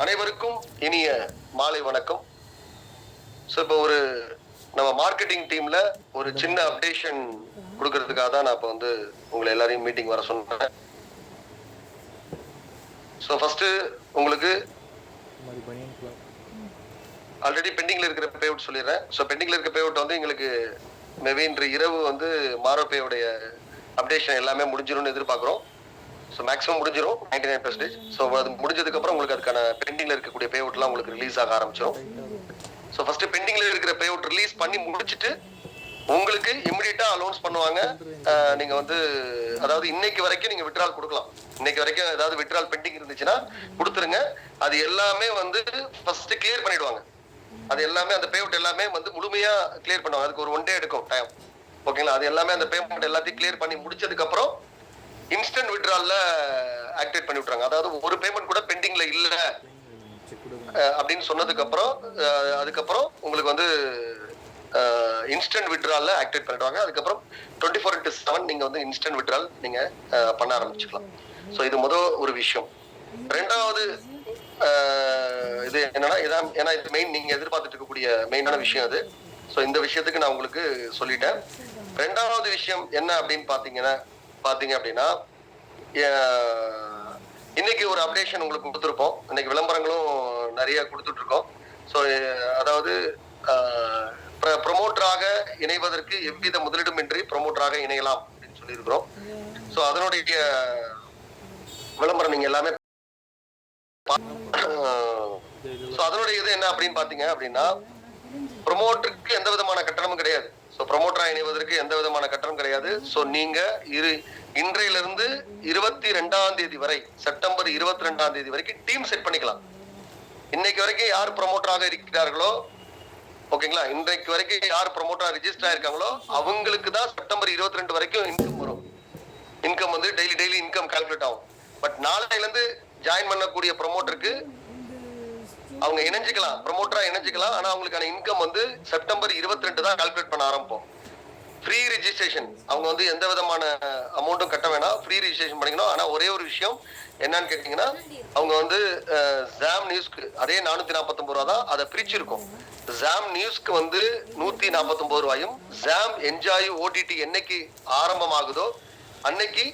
அனைவருக்கும் இனிய மாலை வணக்கம். ஸோ இப்போ நம்ம மார்க்கெட்டிங் டீம்ல ஒரு சின்ன அப்டேஷன் கொடுக்கறதுக்காக தான் நான் இப்போ உங்களை எல்லாரையும் மீட்டிங் வர சொன்னேன். ஸோ ஃபர்ஸ்ட் உங்களுக்கு ஆல்ரெடி பெண்டிங்ல இருக்கிற பே அவுட் சொல்லிடுறேன். ஸோ பெண்டிங்ல இருக்க பே அவுட் எங்களுக்கு மேபி இன்று இரவு மாரோ பேவுடைய அப்டேஷன் எல்லாமே முடிஞ்சிரும்னு எதிர்பார்க்குறோம். ஸோ மேக்ஸிமம் முடிஞ்சிடும் 99%. ஸோ அது முடிஞ்சதுக்கப்புறம் உங்களுக்கு அதுக்கான பெண்டிங்கில் இருக்கக்கூடிய பே அவுட்லாம் உங்களுக்கு ரிலீஸ் ஆக ஆரம்பிச்சிடும். ஸோ ஃபர்ஸ்ட் பெண்டிங்கில் இருக்கிற பே அவுட் ரிலீஸ் பண்ணி முடிச்சுட்டு உங்களுக்கு இமிடியேட்டாக அலௌன்ஸ் பண்ணுவாங்க. நீங்கள் அதாவது இன்னைக்கு வரைக்கும் நீங்கள் விட்ரால் கொடுக்கலாம். இன்னைக்கு வரைக்கும் ஏதாவது விட்ரால் பெண்டிங் இருந்துச்சுன்னா கொடுத்துருங்க. அது எல்லாமே ஃபர்ஸ்ட் கிளியர் பண்ணிடுவாங்க. அது எல்லாமே அந்த பே அவுட் எல்லாமே முழுமையா கிளியர் பண்ணுவாங்க. அதுக்கு ஒரு 1 day எடுக்கும் டைம். ஓகேங்களா? அது எல்லாமே அந்த பேமெண்ட் எல்லாத்தையும் கிளியர் பண்ணி முடிச்சதுக்கு அப்புறம் இன்ஸ்டன்ட் விட்ரால்ல ஆக்டிவேட் பண்ணி விட்டுறாங்க. அதாவது ஒரு பேமெண்ட் கூட பெண்டிங்ல இல்ல அப்படின்னு சொன்னதுக்கு அப்புறம் அதுக்கப்புறம் உங்களுக்கு இன்ஸ்டன்ட் விட்ரால்ல ஆக்டிவேட் பண்ணிடுவாங்க. அதுக்கப்புறம் 24/7 நீங்க இன்ஸ்டன்ட் விட்ரால் நீங்க பண்ண ஆரம்பிச்சுக்கலாம். ஸோ இது ஒரு விஷயம். ரெண்டாவது இது என்னன்னா ஏன்னா இது மெயின் நீங்க எதிர்பார்த்துட்டு இருக்கக்கூடிய மெயினான விஷயம் அது. ஸோ இந்த விஷயத்துக்கு நான் உங்களுக்கு சொல்லிட்டேன். ரெண்டாவது விஷயம் என்ன அப்படின்னு பாத்தீங்க அப்படின்னா இன்னைக்கு ஒரு அப்டேஷன் உங்களுக்கு கொடுத்துருப்போம். இன்னைக்கு விளம்பரங்களும் நிறைய கொடுத்துட்டு இருக்கோம். ஸோ அதாவது ப்ரொமோட்டராக இணைவதற்கு எவ்வித முதலீடுமின்றி ப்ரொமோட்டராக இணையலாம் அப்படின்னு சொல்லியிருக்கிறோம். ஸோ அதனுடைய விளம்பரம் நீங்க எல்லாமே அதனுடைய இது என்ன அப்படின்னு பாத்தீங்க அப்படின்னா ப்ரொமோட்டருக்கு எந்த விதமான கட்டணமும் கிடையாது. ஸோ ப்ரொமோட்டரா இணைவதற்கு எந்த விதமான கட்டணம் கிடையாது. ஸோ நீங்க இன்றையிலிருந்து 22ஆம் தேதி வரை, செப்டம்பர் 22ஆம் தேதி வரைக்கும் டீம் செட் பண்ணிக்கலாம். இன்னைக்கு வரைக்கும் யார் ப்ரொமோட்டராக இருக்கிறார்களோ, ஓகேங்களா, இன்றைக்கு வரைக்கும் யார் ப்ரொமோட்டரா ரிஜிஸ்டர் ஆயிருக்காங்களோ அவங்களுக்கு தான் செப்டம்பர் 22 வரைக்கும் இன்கம் வரும். இன்கம் டெய்லி இன்கம் கால்குலேட் ஆகும். பட் நாளையில இருந்து ஜாயின் பண்ணக்கூடிய ப்ரொமோட்டருக்கு அவங்க இணைஞ்சிக்கலாம், ப்ரொமோட்டரா இணைஞ்சிக்கலாம். ஆனா அவங்களுக்கான இன்கம் செப்டம்பர் 22 தான் கால்குலேட் பண்ண ஆரம்பிப்போம். Free registration. அவங்க எந்த விதமான அமௌண்ட்டும் கட்ட வேணாம், ஃப்ரீ ரிஜிஸ்ட்ரேஷன் பண்ணிக்கணும். ஆனா ஒரே ஒரு விஷயம் என்னன்னு கேட்டீங்கன்னா, அவங்க ஜாம் நியூஸ்க்கு அதே 449 ரூபா தான், அதை பிரிச்சிருக்கும். ஜாம் நியூஸ்க்கு 149 ரூபாயும், ஜாம் என்ஜாய் ஓடிடி என்னைக்கு ஆரம்பமாகுதோ அன்னைக்கு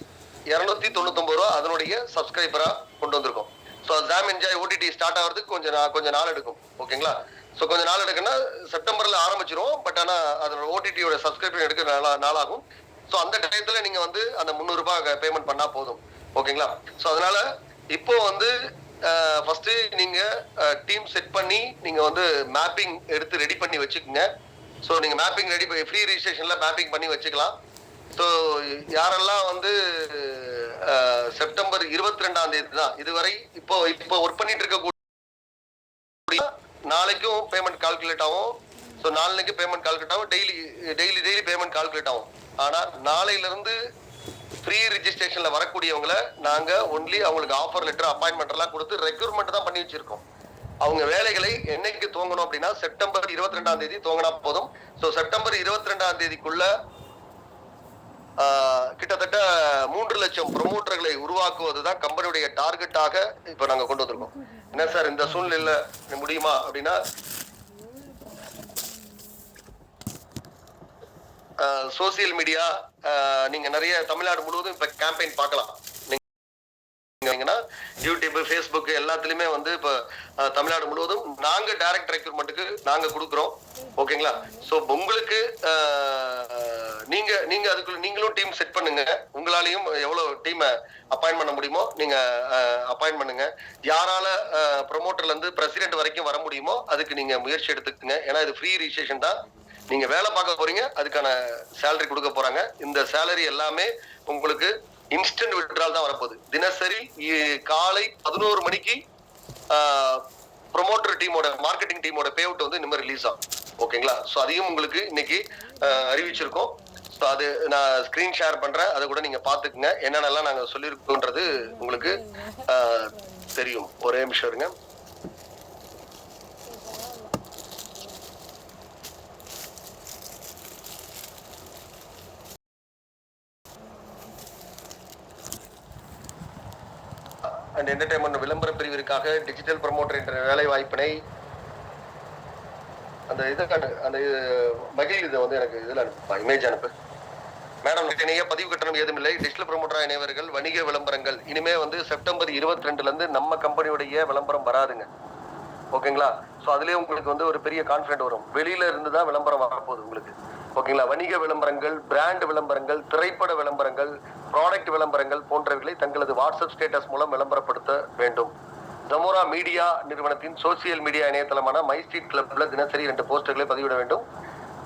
299 ரூபா அதனுடைய சப்ஸ்கிரைபரா கொண்டு வந்திருக்கோம். So jam enjoy OTT start ஆகிறதுக்கு கொஞ்சம் நாள் எடுக்கும். ஓகேங்களா? ஸோ கொஞ்சம் நாள் எடுக்குன்னா செப்டம்பர்ல ஆரம்பிச்சிரும். பட் ஆனால் அதோட ஓடிடியோட சப்ஸ்கிரிப்ஷன் எடுக்க நாளாகும். ஸோ அந்த டயத்துல நீங்க அந்த 300 ரூபாய் பேமெண்ட் பண்ணா போதும். ஓகேங்களா? ஸோ அதனால இப்போ ஃபர்ஸ்ட் நீங்க டீம் செட் பண்ணி நீங்க மேப்பிங் எடுத்து ரெடி பண்ணி வச்சுக்கோங்க. ஸோ நீங்க மேப்பிங் ரெடி ஃப்ரீ ரிஜிஸ்ட்ரேஷன்ல மேப்பிங் பண்ணி வச்சுக்கலாம். ஸோ யாரெல்லாம் செப்டம்பர் 22ஆம் தேதி தான் இதுவரை இப்போ ஒர்க் பண்ணிட்டு இருக்கக்கூடிய நாளைக்கும் பேமெண்ட் கால்குலேட் ஆகும். ஸோ நாளைக்கு பேமெண்ட் கால்குலேட் ஆகும். டெய்லி பேமெண்ட் கால்குலேட் ஆகும். ஆனா நாளையில இருந்து ஃப்ரீ ரிஜிஸ்ட்ரேஷன்ல வரக்கூடியவங்களை நாங்க ஒன்லி அவங்களுக்கு ஆஃபர் லெட்டர் அப்பாயின்மெண்ட் எல்லாம் கொடுத்து ரெக்ரூட்மெண்ட் தான் பண்ணி வச்சிருக்கோம். அவங்க வேலைகளை என்னைக்கு துவங்கணும் அப்படின்னா செப்டம்பர் 22ஆம் தேதி துவங்கினா போதும். ஸோ செப்டம்பர் 22ஆம் தேதிக்குள்ள கிட்டத்தட்ட 3 லட்சம் ப்ரொமோட்டர்களை உருவாக்குவதுதான் கம்பெனியுடைய டார்கெட்டாக இப்ப நாங்க கொண்டு வந்திருக்கோம். என்ன சார் இந்த சூழ்நிலையில முடியுமா அப்படின்னா, சோசியல் மீடியா நீங்க நிறைய தமிழ்நாடு முழுவதும் இப்ப கேம்பெயின் பார்க்கலாம். யூடியூப், ஃபேஸ்புக் எல்லாத்துலயுமே இப்ப தமிழ்நாடு முழுவதும் நாங்க டைரக்ட் ரெக்ரூட்மெண்ட்டுக்கு நாங்க கொடுக்குறோம். ஓகேங்களா? சோ உங்களுக்கு நீங்க அதுக்குள்ள நீங்களும் டீம் செட் பண்ணுங்க. உங்களாலையும் எவ்வளவு டீமை அப்பாயின்ட் பண்ண முடியுமோ நீங்க அப்பாயின்ட் பண்ணுங்க. யாரால ப்ரொமோட்டர்ல இருந்து பிரசிடென்ட் வரைக்கும் வர முடியுமோ அதுக்கு நீங்க முயற்சி எடுத்துக்கங்க. ஏன்னா இது ஃப்ரீ ரிஜிஸ்ட்ரேஷன் தான். நீங்க வேலை பார்க்க போறீங்க, அதுக்கான சேலரி கொடுக்க போறாங்க. இந்த சேலரி எல்லாமே உங்களுக்கு இன்ஸ்டன்ட் விட்ரால் தான் வரப்போகுது. தினசரி காலை 11 மணிக்கு ப்ரொமோட்டர் டீமோட மார்க்கெட்டிங் டீமோட பே அவுட் இனிமே ரிலீஸ் ஆகும். ஓகேங்களா? ஸோ அதையும் உங்களுக்கு இன்னைக்கு அறிவிச்சிருக்கோம். ஸோ அது நான் ஸ்கிரீன் ஷேர் பண்றேன், அதை கூட நீங்க பாத்துக்குங்க. என்னென்னலாம் நாங்க சொல்லியிருக்கோன்றது உங்களுக்கு தெரியும். ஒரே நிமிஷம் இருங்க. அண்ட் என்டர்டைன்மெண்ட் விளம்பர பிரிவிற்காக டிஜிட்டல் ப்ரமோட்டர் என்ற வேலை வாய்ப்பினை அந்த அந்த மகிழ் இதை வந்து எனக்கு இதில் அனுப்பு, இமேஜ் அனுப்பு மேடம். இணைய பதிவு கட்டணம் ஏதும் இல்லை. டிஜிட்டல் ப்ரமோட்டரா இணையவர்கள் வணிக விளம்பரங்கள் இனிமே வந்து செப்டம்பர் 22 இருந்து நம்ம கம்பெனியுடைய விளம்பரம் வராதுங்க. ஓகேங்களா? ஸோ அதுலேயே உங்களுக்கு வந்து ஒரு பெரிய கான்ஃபிடென்ட் வரும். வெளியில இருந்து தான் விளம்பரம் வரப்போகுது உங்களுக்கு. ஓகேங்களா? வணிக விளம்பரங்கள், பிராண்ட் விளம்பரங்கள், திரைப்பட விளம்பரங்கள், ப்ராடக்ட் விளம்பரங்கள் போன்றவைகளை தங்களது வாட்ஸ்அப் ஸ்டேட்டஸ் மூலம் விளம்பரப்படுத்த வேண்டும். ஜமோரா மீடியா நிறுவனத்தின் சோசியல் மீடியா இணையதளமான மை ஸ்ட்ரீட் கிளப்ல தினசரி 2 போஸ்டர்களை பதிவிட வேண்டும்.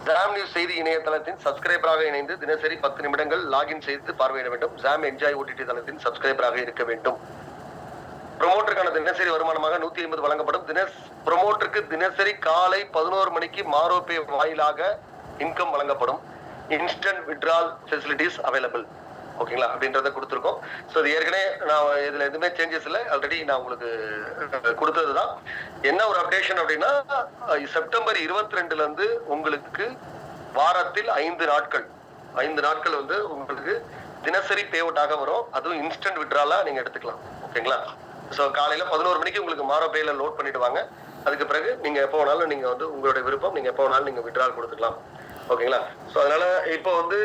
ஜாம் நியூஸ் செய்தி இணையதளத்தின் சப்ஸ்கிரைபராக இணைந்து தினசரி 10 நிமிடங்கள் லாகின் செய்து பார்வையிட வேண்டும். ஜாம் என்ஜாய் ஓடிடி தளத்தின் சப்ஸ்கிரைபராக இருக்க வேண்டும். ப்ரமோட்டருக்கான தினசரி வருமானமாக 150 வழங்கப்படும். ப்ரமோட்டருக்கு தினசரி காலை 11 மணிக்கு மாரோபே வாயிலாக இன்கம் வழங்கப்படும். Instant withdrawal facilities available. ஓகேங்களா? அப்படின்றத கொடுத்துருக்கோம். ஸோ இது ஏற்கனவே நான் இதில் எதுவுமே சேஞ்சஸ் இல்லை, ஆல்ரெடி நான் உங்களுக்கு கொடுத்தது தான். என்ன ஒரு அப்டேஷன் அப்படின்னா, செப்டம்பர் 22 உங்களுக்கு வாரத்தில் 5 நாட்கள் வந்து உங்களுக்கு தினசரி பே அவுட்டாக வரும். அதுவும் இன்ஸ்டன்ட் விட்ராலாக நீங்கள் எடுத்துக்கலாம். ஓகேங்களா? ஸோ காலையில் 11 மணிக்கு உங்களுக்கு மாரோ பேல லோட் பண்ணிட்டு வாங்க. அதுக்கு பிறகு நீங்கள் எப்போ வேணாலும் நீங்கள் வந்து உங்களுடைய விருப்பம், நீங்கள் எப்போ வேணாலும் நீங்கள் விட்ரால் கொடுத்துக்கலாம். ஓகேங்களா? ஸோ அதனால இப்போ வந்து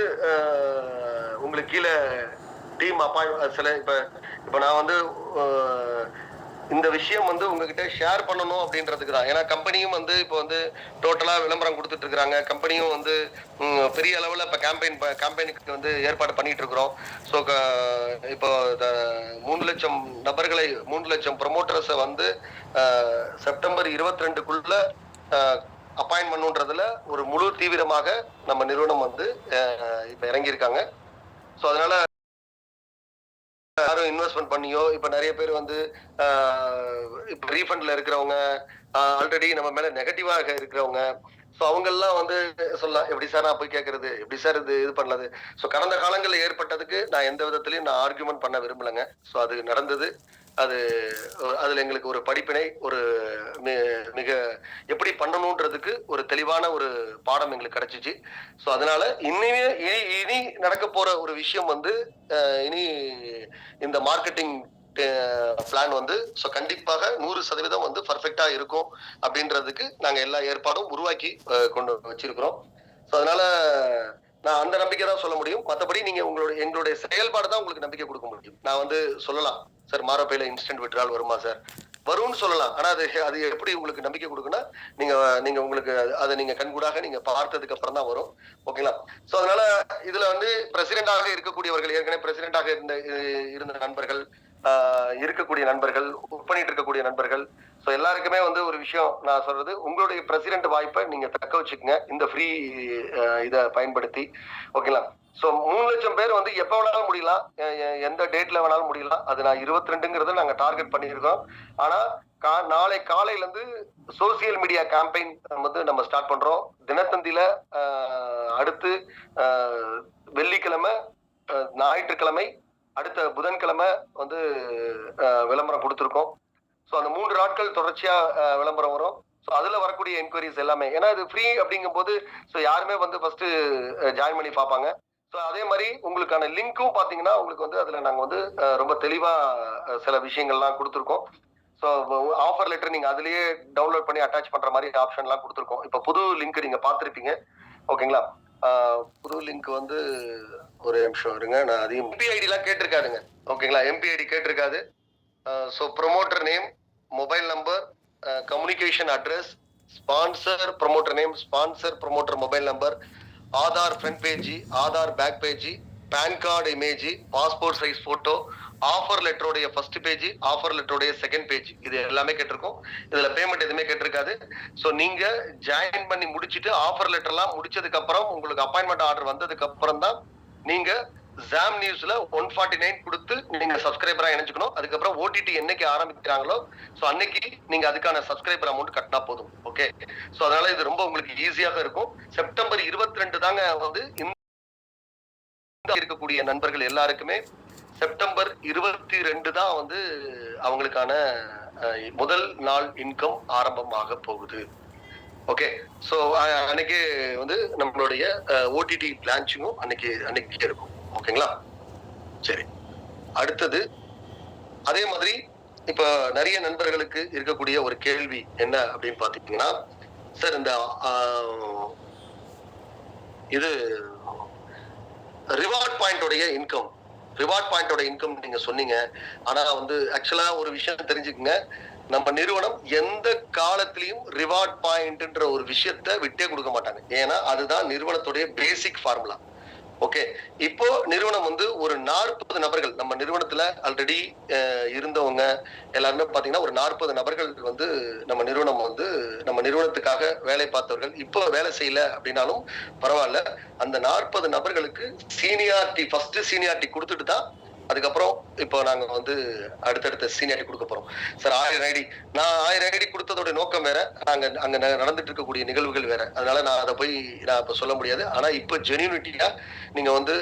உங்களுக்கு கீழே டீம் அப்பாயிண்ட் சில இப்போ நான் வந்து இந்த விஷயம் வந்து உங்ககிட்ட ஷேர் பண்ணணும் அப்படின்றதுக்கு தான். ஏன்னா கம்பெனியும் வந்து இப்போ வந்து டோட்டலாக விளம்பரம் கொடுத்துட்டு இருக்கிறாங்க. கம்பெனியும் வந்து பெரிய அளவில் இப்போ கேம்பெயினுக்கு வந்து ஏற்பாடு பண்ணிட்டு இருக்கிறோம். ஸோ இப்போ 3 லட்சம் நபர்களை 3 லட்சம் ப்ரமோட்டர்ஸை வந்து செப்டம்பர் 22க்குள்ள அப்பாயின்ட் பண்ணுன்றதுல ஒரு முழு தீவிரமாக நம்ம நிறுவனம் வந்து இப்போ இறங்கியிருக்காங்க. ஸோ அதனால யாரும் இன்வெஸ்ட்மெண்ட் பண்ணியோ, இப்ப நிறைய பேர் வந்து இப்ப ரீஃபண்ட்ல இருக்கிறவங்க, ஆல்ரெடி நம்ம மேல நெகட்டிவாக இருக்கிறவங்க, ஸோ அவங்கெல்லாம் வந்து சொல்லலாம், எப்படி சார் நான் போய் கேட்கறது, எப்படி சார் இது பண்ணது. ஸோ கடந்த காலங்களில் ஏற்பட்டதுக்கு நான் எந்த விதத்திலையும் நான் ஆர்கியூமெண்ட் பண்ண விரும்பலைங்க. ஸோ அது நடந்தது. அதுல எங்களுக்கு ஒரு படிப்பினை, ஒரு மிக எப்படி பண்ணணுன்றதுக்கு ஒரு தெளிவான ஒரு பாடம் எங்களுக்கு கிடைச்சிச்சு. ஸோ அதனால இனி நடக்க போற ஒரு விஷயம் வந்து இனி இந்த மார்க்கெட்டிங் பிளான் வந்து ஸோ கண்டிப்பாக 100% வந்து பர்ஃபெக்டா இருக்கும் அப்படின்றதுக்கு நாங்க எல்லா ஏற்பாடும் உருவாக்கி கொண்டு வச்சிருக்கிறோம். ஸோ அதனால நான் அந்த நம்பிக்கை தான் சொல்ல முடியும். மற்றபடி நீங்க எங்களுடைய செயல்பாடு தான் உங்களுக்கு நம்பிக்கை கொடுக்க முடியும். நான் வந்து சொல்லலாம், சார் மாரோபேல இன்ஸ்டன்ட் விட்ரால் வருமா சார், வரும்னு சொல்லலாம். ஆனா அது எப்படி உங்களுக்கு நம்பிக்கை கொடுக்குன்னா, நீங்க உங்களுக்கு அதை நீங்க கண்கூடாக நீங்க பார்த்ததுக்கு அப்புறம் தான் வரும். ஓகேங்களா? ஸோ அதனால இதுல வந்து பிரசிடென்டாக இருக்கக்கூடியவர்கள், ஏற்கனவே பிரசிடென்டாக இருந்த நண்பர்கள், இருக்கக்கூடிய நண்பர்கள், ஒர்க் பண்ணிட்டு இருக்கக்கூடிய நண்பர்கள், ஸோ எல்லாருக்குமே வந்து ஒரு விஷயம் நான் சொல்றது, உங்களுடைய பிரசிடென்ட் வாய்ப்பை நீங்க தக்க வச்சுக்கோங்க இந்த ஃப்ரீ இதை பயன்படுத்தி. ஓகேங்களா? ஸோ 3 லட்சம் பேர் வந்து எப்போ வேணாலும் முடியலாம், எந்த டேட்ல வேணாலும் முடியலாம். அது நான் 22ங்கிறத நாங்கள் டார்கெட் பண்ணியிருக்கோம். ஆனா நாளை காலையில இருந்து சோசியல் மீடியா கேம்பெயின் வந்து நம்ம ஸ்டார்ட் பண்றோம். தினத்தந்தியில அடுத்து வெள்ளிக்கிழமை, ஞாயிற்றுக்கிழமை, அடுத்த புதன்கிழமை வந்து விளம்பரம் கொடுத்துருக்கோம். ஸோ அந்த 3 நாட்கள் தொடர்ச்சியா விளம்பரம் வரும். ஸோ அதுல வரக்கூடிய என்கொயரிஸ் எல்லாமே, ஏன்னா இது ஃப்ரீ அப்படிங்கும் போது ஸோ யாருமே வந்து ஃபர்ஸ்ட் ஜாயின் பண்ணி பார்ப்பாங்க. ஸோ அதே மாதிரி உங்களுக்கான லிங்க்கும் பார்த்தீங்கன்னா உங்களுக்கு வந்து அதுல நாங்கள் வந்து ரொம்ப தெளிவா சில விஷயங்கள்லாம் கொடுத்துருக்கோம். ஸோ ஆஃபர் லெட்டர் நீங்க அதுலயே டவுன்லோட் பண்ணி அட்டாச் பண்ற மாதிரி ஆப்ஷன்லாம் கொடுத்துருக்கோம். இப்போ புது லிங்க் நீங்க பார்த்துருப்பீங்க. ஓகேங்களா? புது லிங்க் வந்து ஒரு நிமிஷம் இருங்க, நான் அதையும் எம்பிஐடிலாம் கேட்டிருக்காதுங்க. ஓகேங்களா? எம்பிஐடி கேட்டிருக்காது. So promoter name, mobile number, communication address, sponsor promoter name, sponsor promoter mobile number, Aadhaar front page, Aadhaar back page, PAN card image, passport size photo, offer லெட்டருடைய ஃபர்ஸ்ட் பேஜ், ஆஃபர் லெட்டருடைய செகண்ட் பேஜ், இது எல்லாமே கேட்டிருக்கோம். இதுல payment எதுவுமே கேட்டிருக்காது. So நீங்க join பண்ணி முடிச்சுட்டு ஆஃபர் லெட்டர்லாம் முடிச்சதுக்கு அப்புறம் உங்களுக்கு அப்பாயின்மெண்ட் ஆர்டர் வந்ததுக்கு அப்புறம் தான் நீங்க ஜாம் நியூஸ்ல 149 கொடுத்து நீங்க சப்ஸ்கிரைபரா இணைஞ்சுக்கணும். அதுக்கப்புறம் ஓடிடி என்னைக்கு ஆரம்பிக்கிறாங்களோ ஸோ அன்னைக்கு நீங்க அதுக்கான சப்ஸ்கிரைபர் அமௌண்ட் கட்டினா போதும். ஓகே? ஸோ அதனால இது ரொம்ப உங்களுக்கு ஈஸியாக இருக்கும். செப்டம்பர் 22 தாங்க வந்து இருக்கக்கூடிய நண்பர்கள் எல்லாருக்குமே செப்டம்பர் 22 தான் வந்து அவங்களுக்கான முதல் நாள் இன்கம் ஆரம்பமாக போகுது. ஓகே? ஸோ அன்னைக்கு வந்து நம்மளுடைய ஓடிடி லான்ச்சிங்கும் அன்னைக்கு இருக்கும். ஓகேங்களா? சரி, அடுத்தது அதே மாதிரி இப்ப நிறைய நண்பர்களுக்கு இருக்கக்கூடிய ஒரு கேள்வி என்ன அப்படின்னு பாத்தீங்கன்னா, சார் இந்த இது ரிவார்ட் பாயிண்டோடைய இன்கம் நீங்க சொன்னீங்க. ஆனா வந்து ஆக்சுவலா ஒரு விஷயம் தெரிஞ்சுக்கங்க, நம்ம நிறுவனம் எந்த காலத்திலையும் ரிவார்ட் பாயிண்ட்ன்ற ஒரு விஷயத்த விட்டே கொடுக்க மாட்டாங்க. ஏன்னா அதுதான் நிறுவனத்துடைய பேசிக் ஃபார்முலா. ஓகே, இப்போ நிறுவனம் வந்து ஒரு 40 நபர்கள் நம்ம நிறுவனத்துல ஆல்ரெடி இருந்தவங்க எல்லாருமே பாத்தீங்கன்னா ஒரு 40 நபர்கள் வந்து நம்ம நிறுவனத்துக்காக வேலை பார்த்தவர்கள் இப்போ வேலை செய்யல அப்படின்னாலும் பரவாயில்ல. அந்த 40 நபர்களுக்கு ஃபர்ஸ்ட் சீனியாரிட்டி கொடுத்துட்டு தான் அதுக்கப்புறம் இப்போ நாங்க வந்து அடுத்தடுத்த சீனியாரிட்டி கொடுக்க போறோம். சார் 1000 ஐடி நான் 1000 ஐடி கொடுத்ததோட நோக்கம் வேற, அங்க நடந்துட்டு இருக்கக்கூடிய நிகழ்வுகள் வேற. அதனால நான் அதை போய் நான் இப்ப சொல்ல முடியாது. ஆனா இப்ப ஜெனியூனிட்டியா நீங்க வந்து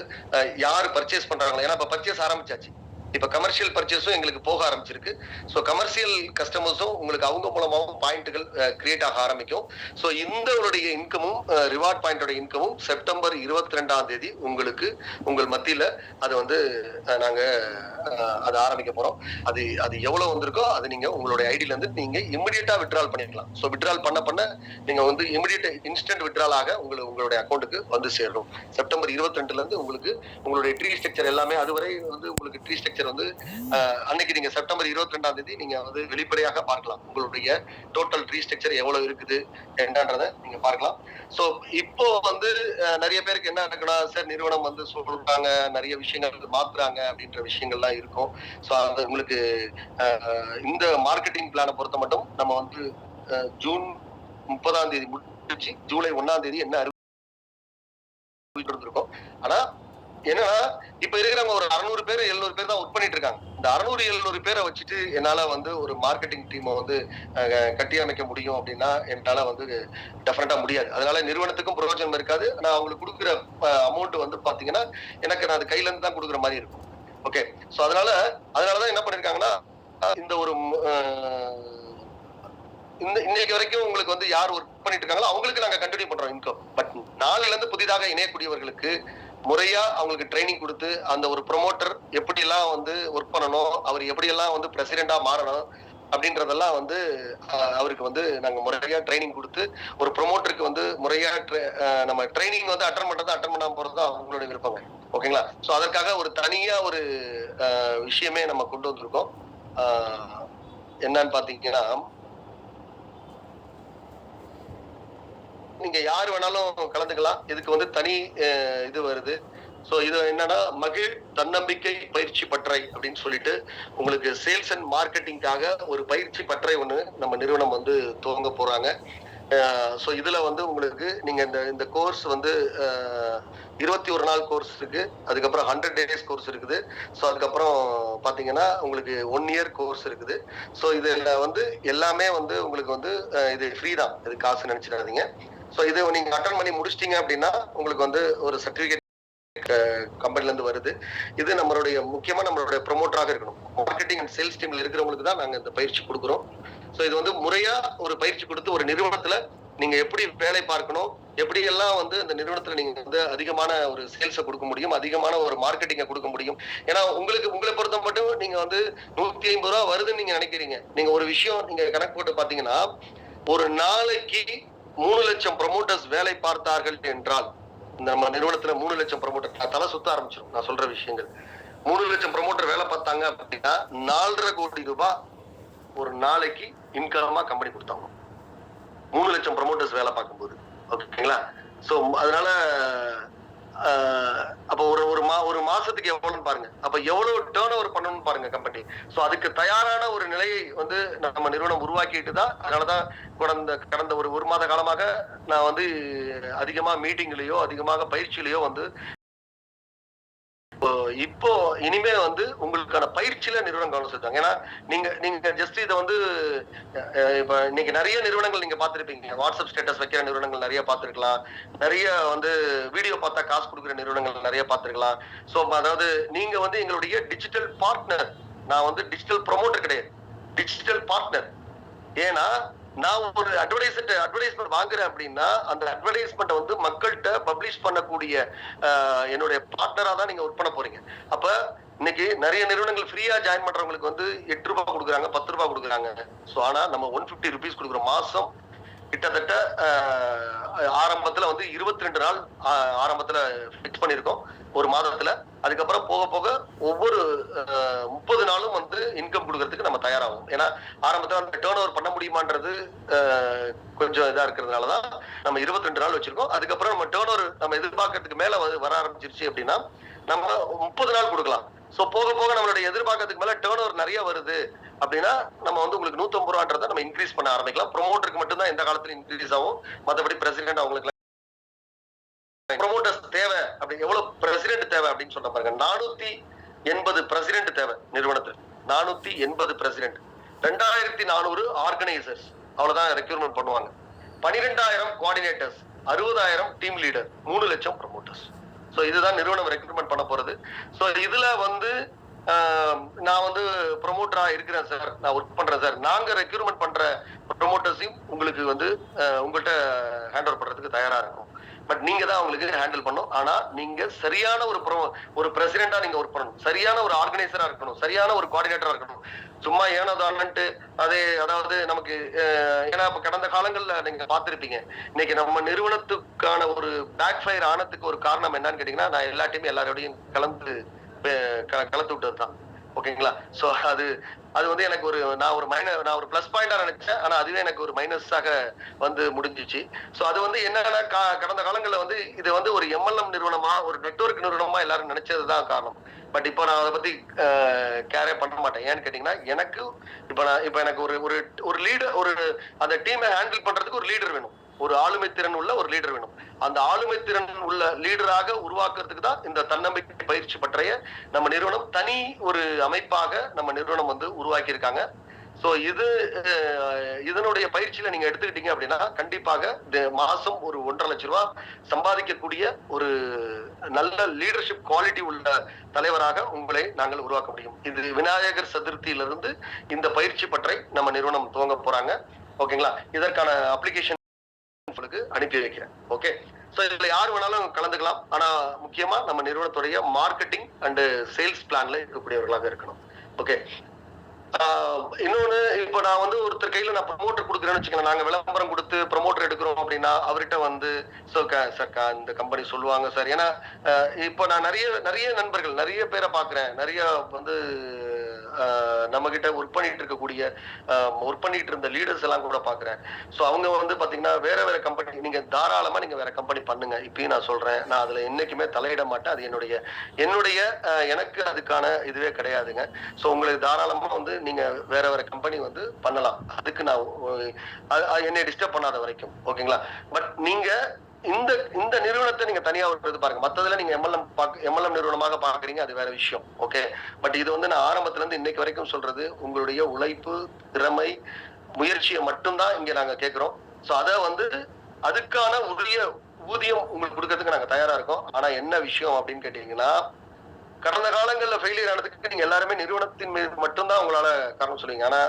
யார் பர்ச்சேஸ் பண்றாங்களோ, ஏன்னா இப்ப பர்ச்சேஸ் ஆரம்பிச்சாச்சு. இப்ப கமர்ஷியல் பர்ச்சேஸும் எங்களுக்கு போக ஆரம்பிச்சிருக்கு. ஸோ கமர்ஷியல் கஸ்டமர்ஸும் உங்களுக்கு அவங்க மூலமாகவும் பாயிண்ட்கள் கிரியேட் ஆக ஆரம்பிக்கும். ஸோ இந்த இன்கமும் ரிவார்ட் பாயிண்டோட இன்கமும் செப்டம்பர் 22ஆம் தேதி உங்களுக்கு உங்கள் மத்தியில அதை வந்து நாங்க அதை ஆரம்பிக்க போறோம். அது எவ்வளவு வந்திருக்கோ அது நீங்க உங்களுடைய ஐடியில இருந்து நீங்க இமிடியேட்டா வித்ட்ரால் பண்ணிக்கலாம். ஸோ வித்ட்ரால் பண்ண நீங்க வந்து இமிடியேட் இன்ஸ்டன்ட் வித்ட்ரால் ஆக உங்களுடைய அக்கௌண்ட்டுக்கு வந்து சேரும். செப்டம்பர் 22ல இருந்து உங்களுக்கு உங்களுடைய ட்ரீ ஸ்ட்ரக்சர் எல்லாமே அதுவரை வந்து உங்களுக்கு ட்ரீ ஸ்ட்ரக்சர் வந்து அன்னைக்கு நீங்க செப்டம்பர் 22ஆம் தேதி நீங்க வந்து வெளிப்படையாக பார்க்கலாம். உங்களுடைய டோட்டல் ட்ரீ ஸ்ட்ரக்சர் எவ்வளவு இருக்குது என்னன்றதை நீங்க பார்க்கலாம். சோ இப்போ வந்து நிறைய பேருக்கு என்ன இருக்குன்னா, சார் நிறுவனம் வந்து சொல்றாங்க நிறைய விஷயங்கள் மாத்துறாங்க அப்படின்ற விஷயங்கள்லாம் இருக்கும். சோ அது உங்களுக்கு இந்த மார்க்கெட்டிங் பிளானை பொறுத்த மட்டும் நம்ம வந்து ஜூன் 30ஆம் தேதி முடிச்சு ஜூலை 1ஆம் தேதி என்ன அறிவிச்சிருக்கோம். ஆனா என்னன்னா இப்ப இருக்கிறவங்க ஒரு 600 பேர் 700 பேர் தான் ஒர்க் பண்ணிட்டு இருக்காங்க. இந்த 600-700 பேரை வச்சுட்டு என்னால வந்து ஒரு மார்க்கெட்டிங் டீமை வந்து கட்டி அமைக்க முடியும் அப்படின்னா என்னால வந்து டெஃபினட்டா முடியாது. அதனால நிறுவனத்துக்கும் பிரயோஜனம் இருக்காது. நான் அவங்களுக்கு கொடுக்குற அமௌண்ட் வந்து பாத்தீங்கன்னா எனக்கு நான் அது கையில இருந்து தான் கொடுக்குற மாதிரி இருக்கும். ஓகே, சோ அதனாலதான் என்ன பண்ணிருக்காங்கன்னா இந்த ஒரு இன்னைக்கு வரைக்கும் உங்களுக்கு வந்து யார் ஒர்க் பண்ணிட்டு இருக்காங்களோ அவங்களுக்கு நாங்க கண்டினியூ பண்றோம் இன்கம். பட் நாளையில இருந்து புதிதாக இணையக்கூடியவர்களுக்கு முறையா அவங்களுக்கு ட்ரைனிங் கொடுத்து அந்த ஒரு ப்ரொமோட்டர் எப்படி எல்லாம் வந்து ஒர்க் பண்ணணும், அவர் எப்படி எல்லாம் வந்து பிரசிடென்டா மாறணும் அப்படின்றதெல்லாம் வந்து அவருக்கு வந்து நாங்க முறையா ட்ரைனிங் கொடுத்து ஒரு ப்ரொமோட்டருக்கு வந்து முறையா நம்ம ட்ரைனிங் வந்து அட்டன் பண்ணாம போறது அவங்களுடைய விருப்பங்க. ஓகேங்களா? சோ அதற்காக ஒரு தனியா ஒரு விஷயமே நம்ம கொண்டு வந்திருக்கோம். என்னன்னு பாத்தீங்கன்னா, நீங்க யாரு வேணாலும் கலந்துக்கலாம். இதுக்கு வந்து தனி இது வருது. சோ இது என்னன்னா மகிழ் தன்னம்பிக்கை பயிற்சி பட்டறை அப்படின்னு சொல்லிட்டு உங்களுக்கு சேல்ஸ் அண்ட் மார்க்கெட்டிங்காக ஒரு பயிற்சி பட்டறை ஒண்ணு நம்ம நிறுவனம் வந்து துவங்க போறாங்க. சோ இதுல வந்து உங்களுக்கு நீங்க இந்த கோர்ஸ் வந்து 21 நாள் கோர்ஸ் இருக்கு. அதுக்கப்புறம் 100 டேஸ் கோர்ஸ் இருக்குது. சோ அதுக்கப்புறம் பாத்தீங்கன்னா உங்களுக்கு 1 இயர் கோர்ஸ் இருக்குது. சோ இதுல வந்து எல்லாமே வந்து உங்களுக்கு வந்து இது ஃப்ரீ தான், இது காசு நினைச்சிடாதீங்க. சோ இது நீங்க அட்டன் பண்ணி முடிச்சிட்டீங்க அப்படின்னா உங்களுக்கு வந்து ஒரு சர்டிபிகேட் கம்பெனில இருந்து வருது. இது முக்கியமா நம்மளுடைய ப்ரொமோட்டராக இருக்கணும். மார்க்கெட்டிங் அண்ட் சேல்ஸ் டீம்ல இருக்கிறவங்களுக்கு தான் நாங்க இந்த பயிற்சி கொடுக்குறோம். சோ இது வந்து முறையா ஒரு பயிற்சி கொடுத்து ஒரு நிறுவனத்துல நீங்க எப்படி வேலை பார்க்கணும், எப்படி எல்லாம் வந்து அந்த நிறுவனத்துல நீங்க வந்து அதிகமான ஒரு சேல்ஸ கொடுக்க முடியும், அதிகமான ஒரு மார்க்கெட்டிங்க கொடுக்க முடியும். ஏன்னா உங்களை பொறுத்த மட்டும் நீங்க வந்து 150 ரூபாய் வருதுன்னு நீங்க நினைக்கிறீங்க. நீங்க ஒரு விஷயம் நீங்க கணக்கு போட்டு பாத்தீங்கன்னா ஒரு நாளைக்கு 3 லட்சம் ப்ரொமோட்டர்ஸ் வேலை பார்த்தார்கள் என்றால் நம்ம நிறுவனத்துல 3 லட்சம் ப்ரொமோட்டர் தலை சுத்த ஆரம்பிச்சிடும். நான் சொல்ற விஷயங்கள் 3 லட்சம் ப்ரொமோட்டர் வேலை பார்த்தாங்க அப்படின்னா 4.5 கோடி ரூபாய் ஒரு நாளைக்கு இன்கமா கம்பெனி கொடுத்தாங்க 3 லட்சம் ப்ரொமோட்டர்ஸ் வேலை பார்க்கும்போது. ஓகேங்களா? சோ அதனால அப்ப ஒரு மாசத்துக்கு எவ்வளவுன்னு பாருங்க. அப்ப எவ்வளவு டர்ன் ஓவர் பண்ணணும்னு பாருங்க கம்பெனி. சோ அதுக்கு தயாரான ஒரு நிலையை வந்து நம்ம நிறுவனம் உருவாக்கிட்டு தான். அதனாலதான் கடந்த ஒரு மாத காலமாக நான் வந்து அதிகமா மீட்டிங்லயோ அதிகமாக பயிற்சியிலயோ வந்து இப்போ இனிமே வந்து உங்களுக்கான பயிற்சியில நிறுவனம் கவனம் செலுத்தாங்க. ஏன்னா நீங்க ஜஸ்ட் இதை வந்து இப்ப இன்னைக்கு நிறைய நிறுவனங்கள் நீங்க பாத்திருப்பீங்க. வாட்ஸ்அப் ஸ்டேட்டஸ் வைக்கிற நிறுவனங்கள் நிறைய பாத்திருக்கலாம். நிறைய வந்து வீடியோ பார்த்தா காசு கொடுக்குற நிறுவனங்கள் நிறைய பாத்திருக்கலாம். சோ அதாவது நீங்க வந்து எங்களுடைய டிஜிட்டல் பார்ட்னர். நான் வந்து டிஜிட்டல் ப்ரொமோட்டர் கிடையாது, டிஜிட்டல் பார்ட்னர். ஏன்னா நான் ஒரு அட்வர்டைஸ்மெண்ட் வாங்குறேன் அப்படின்னா அந்த அட்வர்டைஸ்மெண்ட் வந்து மக்கள்கிட்ட பப்ளிஷ் பண்ணக்கூடிய என்னுடைய பார்ட்னரா தான் நீங்க ஒர்க் பண்ண போறீங்க. அப்ப இன்னைக்கு நிறைய நிறுவனங்கள் ஃப்ரீயா ஜாயின் பண்றவங்களுக்கு வந்து 8 ரூபாய் கொடுக்குறாங்க, 10 ரூபாய் கொடுக்குறாங்க. ஸோ ஆனா நம்ம 150 rupees கொடுக்குறோம். மாசம் கிட்டத்தட்ட ஆரம்பத்துல வந்து 22 நாள் ஆரம்பத்துல ஃபிக்ஸ் பண்ணியிருக்கோம் ஒரு மாதத்துல. அதுக்கப்புறம் போக போக ஒவ்வொரு 30 நாளும் வந்து இன்கம் கொடுக்கறதுக்கு நம்ம தயாராகும். ஏன்னா ஆரம்பத்துல அந்த டேர்ன் ஓவர் பண்ண முடியுமான்றது கொஞ்சம் இதா இருக்கிறதுனாலதான் நம்ம 22 நாள் வச்சிருக்கோம். அதுக்கப்புறம் நம்ம டேர்ன் ஓவர் நம்ம எதிர்பார்க்கறதுக்கு மேல வர ஆரம்பிச்சிருச்சு அப்படின்னா நம்ம 30 நாள் கொடுக்கலாம். சோ போக போக நம்மளுடைய எதிர்பார்க்கறதுக்கு மேல டேர்ன் ஓவர் நிறைய வருது அப்படின்னா நம்ம வந்து உங்களுக்கு 150 ரூபான்றதை நம்ம இன்க்ரீஸ் பண்ண ஆரம்பிக்கலாம். ப்ரொமோட்டருக்கு மட்டும்தான் எந்த காலத்துல இன்க்ரீஸ் ஆகும். மற்றபடி பிரசிடென்ட் அவங்களுக்கு ப்ரொமோட்டர்ஸ் தேவை அப்படி எவ்வளவு பிரசிடென்ட் தேவை அப்படின்னு சொன்ன பாருங்க. 480 பிரசிடென்ட் தேவை நிறுவனத்தில். 480 பிரசிடென்ட், 2400 ஆர்கனைசர்ஸ் அவ்வளவுதான் ரெக்ரூட்மெண்ட் பண்ணுவாங்க. 12,000 கோஆர்டினேட்டர்ஸ், 60,000 டீம் லீடர், 3 லட்சம் ப்ரொமோட்டர்ஸ். ஸோ இதுதான் நிறுவனம் ரெக்ரூட்மெண்ட் பண்ண போறது. ஸோ இதுல வந்து நான் வந்து ப்ரொமோட்டரா இருக்கிறேன் சார், நான் ஒர்க் பண்றேன் சார். நாங்க ரெக்ரூட்மெண்ட் பண்ற ப்ரொமோட்டர்ஸையும் உங்களுக்கு வந்து உங்கள்கிட்ட ஹேண்ட் ஓவர் பண்றதுக்கு தயாரா இருக்கும். பட் நீங்க தான் அவங்களுக்கு ஹேண்டில் பண்ணும். ஆனா நீங்க சரியான ஒரு பிரசிடென்டா நீங்க ஒர்க் பண்ணணும், சரியான ஒரு ஆர்கனைசரா இருக்கணும், சரியான ஒரு கோஆர்டினேட்டரா இருக்கணும். சும்மா ஏனோதான்ட்டு அதாவது நமக்கு ஏன்னா இப்ப கடந்த காலங்கள்ல நீங்க பார்த்திருப்பீங்க. இன்னைக்கு நம்ம நிறுவனத்துக்கான ஒரு பேக் ஃபயர் ஆனதுக்கு ஒரு காரணம் என்னன்னு கேட்டீங்கன்னா, நான் எல்லாத்தையுமே எல்லாரோடையும் கலந்து விட்டது தான். ஓகேங்களா? சோ அது வந்து எனக்கு நான் ஒரு பிளஸ் பாயிண்டா நினைச்சேன். ஆனா அதுவே எனக்கு ஒரு மைனஸாக வந்து முடிஞ்சிச்சு. சோ அது வந்து என்னன்னா கடந்த காலங்கள்ல வந்து இது வந்து ஒரு எம்எல்எம் நிறுவனமா, ஒரு நெட்வொர்க் நிறுவனமா எல்லாரும் நினைச்சதுதான் காரணம். பட் இப்போ நான் அதை பத்தி கேரே பண்ண மாட்டேன். ஏன்னு கேட்டீங்கன்னா, எனக்கு இப்ப எனக்கு ஒரு லீடர், அந்த டீமை ஹேண்டில் பண்றதுக்கு ஒரு லீடர் வேணும். ஒரு ஆளுமை திறன் உள்ள ஒரு லீடர் வேணும். அந்த ஆளுமை திறன் உள்ள லீடராக உருவாக்குறதுக்கு தான் இந்த தன்னம்பிக்கை பயிற்சி பற்றிய நம்ம நிறுவனம் தனி ஒரு அமைப்பாக நம்ம நிறுவனம் வந்து உருவாக்கி இருக்காங்க. சோ இதனுடைய பயிற்சியில நீங்க எடுத்துக்கிட்டீங்க அப்படின்னா கண்டிப்பாக மாசம் ஒரு 1.5 லட்சம் ரூபாய் சம்பாதிக்கக்கூடிய ஒரு நல்ல லீடர்ஷிப் குவாலிட்டி உள்ள தலைவராக உங்களை நாங்கள் உருவாக்க முடியும். இது விநாயகர் சதுர்த்தியிலிருந்து இந்த பயிற்சி பற்றி நம்ம நிறுவனம் துவங்க போறாங்க. ஓகேங்களா? இதற்கான அப்ளிகேஷன் உங்களுக்கு அனுப்பி வைக்கிறேன். ஓகே, சோ இதுல யார் வேணாலும் கலந்துக்கலாம். ஆனா முக்கியமா நம்ம நிறுவனத்துடைய மார்க்கெட்டிங் அண்ட் சேல்ஸ் பிளான்ல இருக்கக்கூடியவர்களாக இருக்கணும். ஓகே, இன்னொன்னு, இப்ப நான் வந்து ஒருத்தர் கையில நான் ப்ரொமோட்டர் கொடுக்குறேன்னு வச்சுக்கோங்க. நாங்க விளம்பரம் கொடுத்து ப்ரொமோட்டர் எடுக்கிறோம் அப்படின்னா அவர்கிட்ட வந்து சார் இந்த கம்பெனி சொல்லுவாங்க சார். ஏன்னா இப்ப நான் நிறைய நண்பர்கள், நிறைய பேரை பாக்குறேன். நிறைய வந்து நம்ம கிட்ட ஒர்க் பண்ணிட்டு இருந்த லீடர்ஸ் எல்லாம் கூட பாக்குறேன். சோ அவங்க வந்து பாத்தீங்கன்னா வேற கம்பெனி, நீங்க தாராளமா நீங்க வேற கம்பெனி பண்ணுங்க. இப்பயும் நான் சொல்றேன், நான் அதுல என்னைக்குமே தலையிட மாட்டேன். அது என்னுடைய எனக்கு அதுக்கான இதுவே கிடையாதுங்க. சோ உங்களுக்கு தாராளமா வந்து நீங்க வேற கம்பெனி வந்து பண்ணலாம். அதுக்கு நான் என்னை டிஸ்டர்ப் பண்ணாத வரைக்கும். ஓகேங்களா? பட் நீங்க இந்த நிறுவனத்தை நீங்க தனியா ஒரு பாருங்க. மத்ததுல நீங்க எம்எல்எம் நிறுவனமாக பாக்குறீங்க, அது வேற விஷயம். ஓகே, பட் இது வந்து நான் ஆரம்பத்துல இருந்து இன்னைக்கு வரைக்கும் சொல்றது, உங்களுடைய உழைப்பு, திறமை, முயற்சியை மட்டும்தான் இங்க நாங்க கேட்கிறோம். சோ அத வந்து அதுக்கான உரிய ஊதியம் உங்களுக்கு கொடுக்கறதுக்கு நாங்க தயாரா இருக்கோம். ஆனா என்ன விஷயம் அப்படின்னு கேட்டீங்கன்னா, கடந்த காலங்கள்ல ஃபெயிலியர் ஆனதுக்கு நீங்க எல்லாருமே நிறுவனத்தின் மீது மட்டும்தான் உங்களால காரணம் சொல்லுவீங்க. ஆனா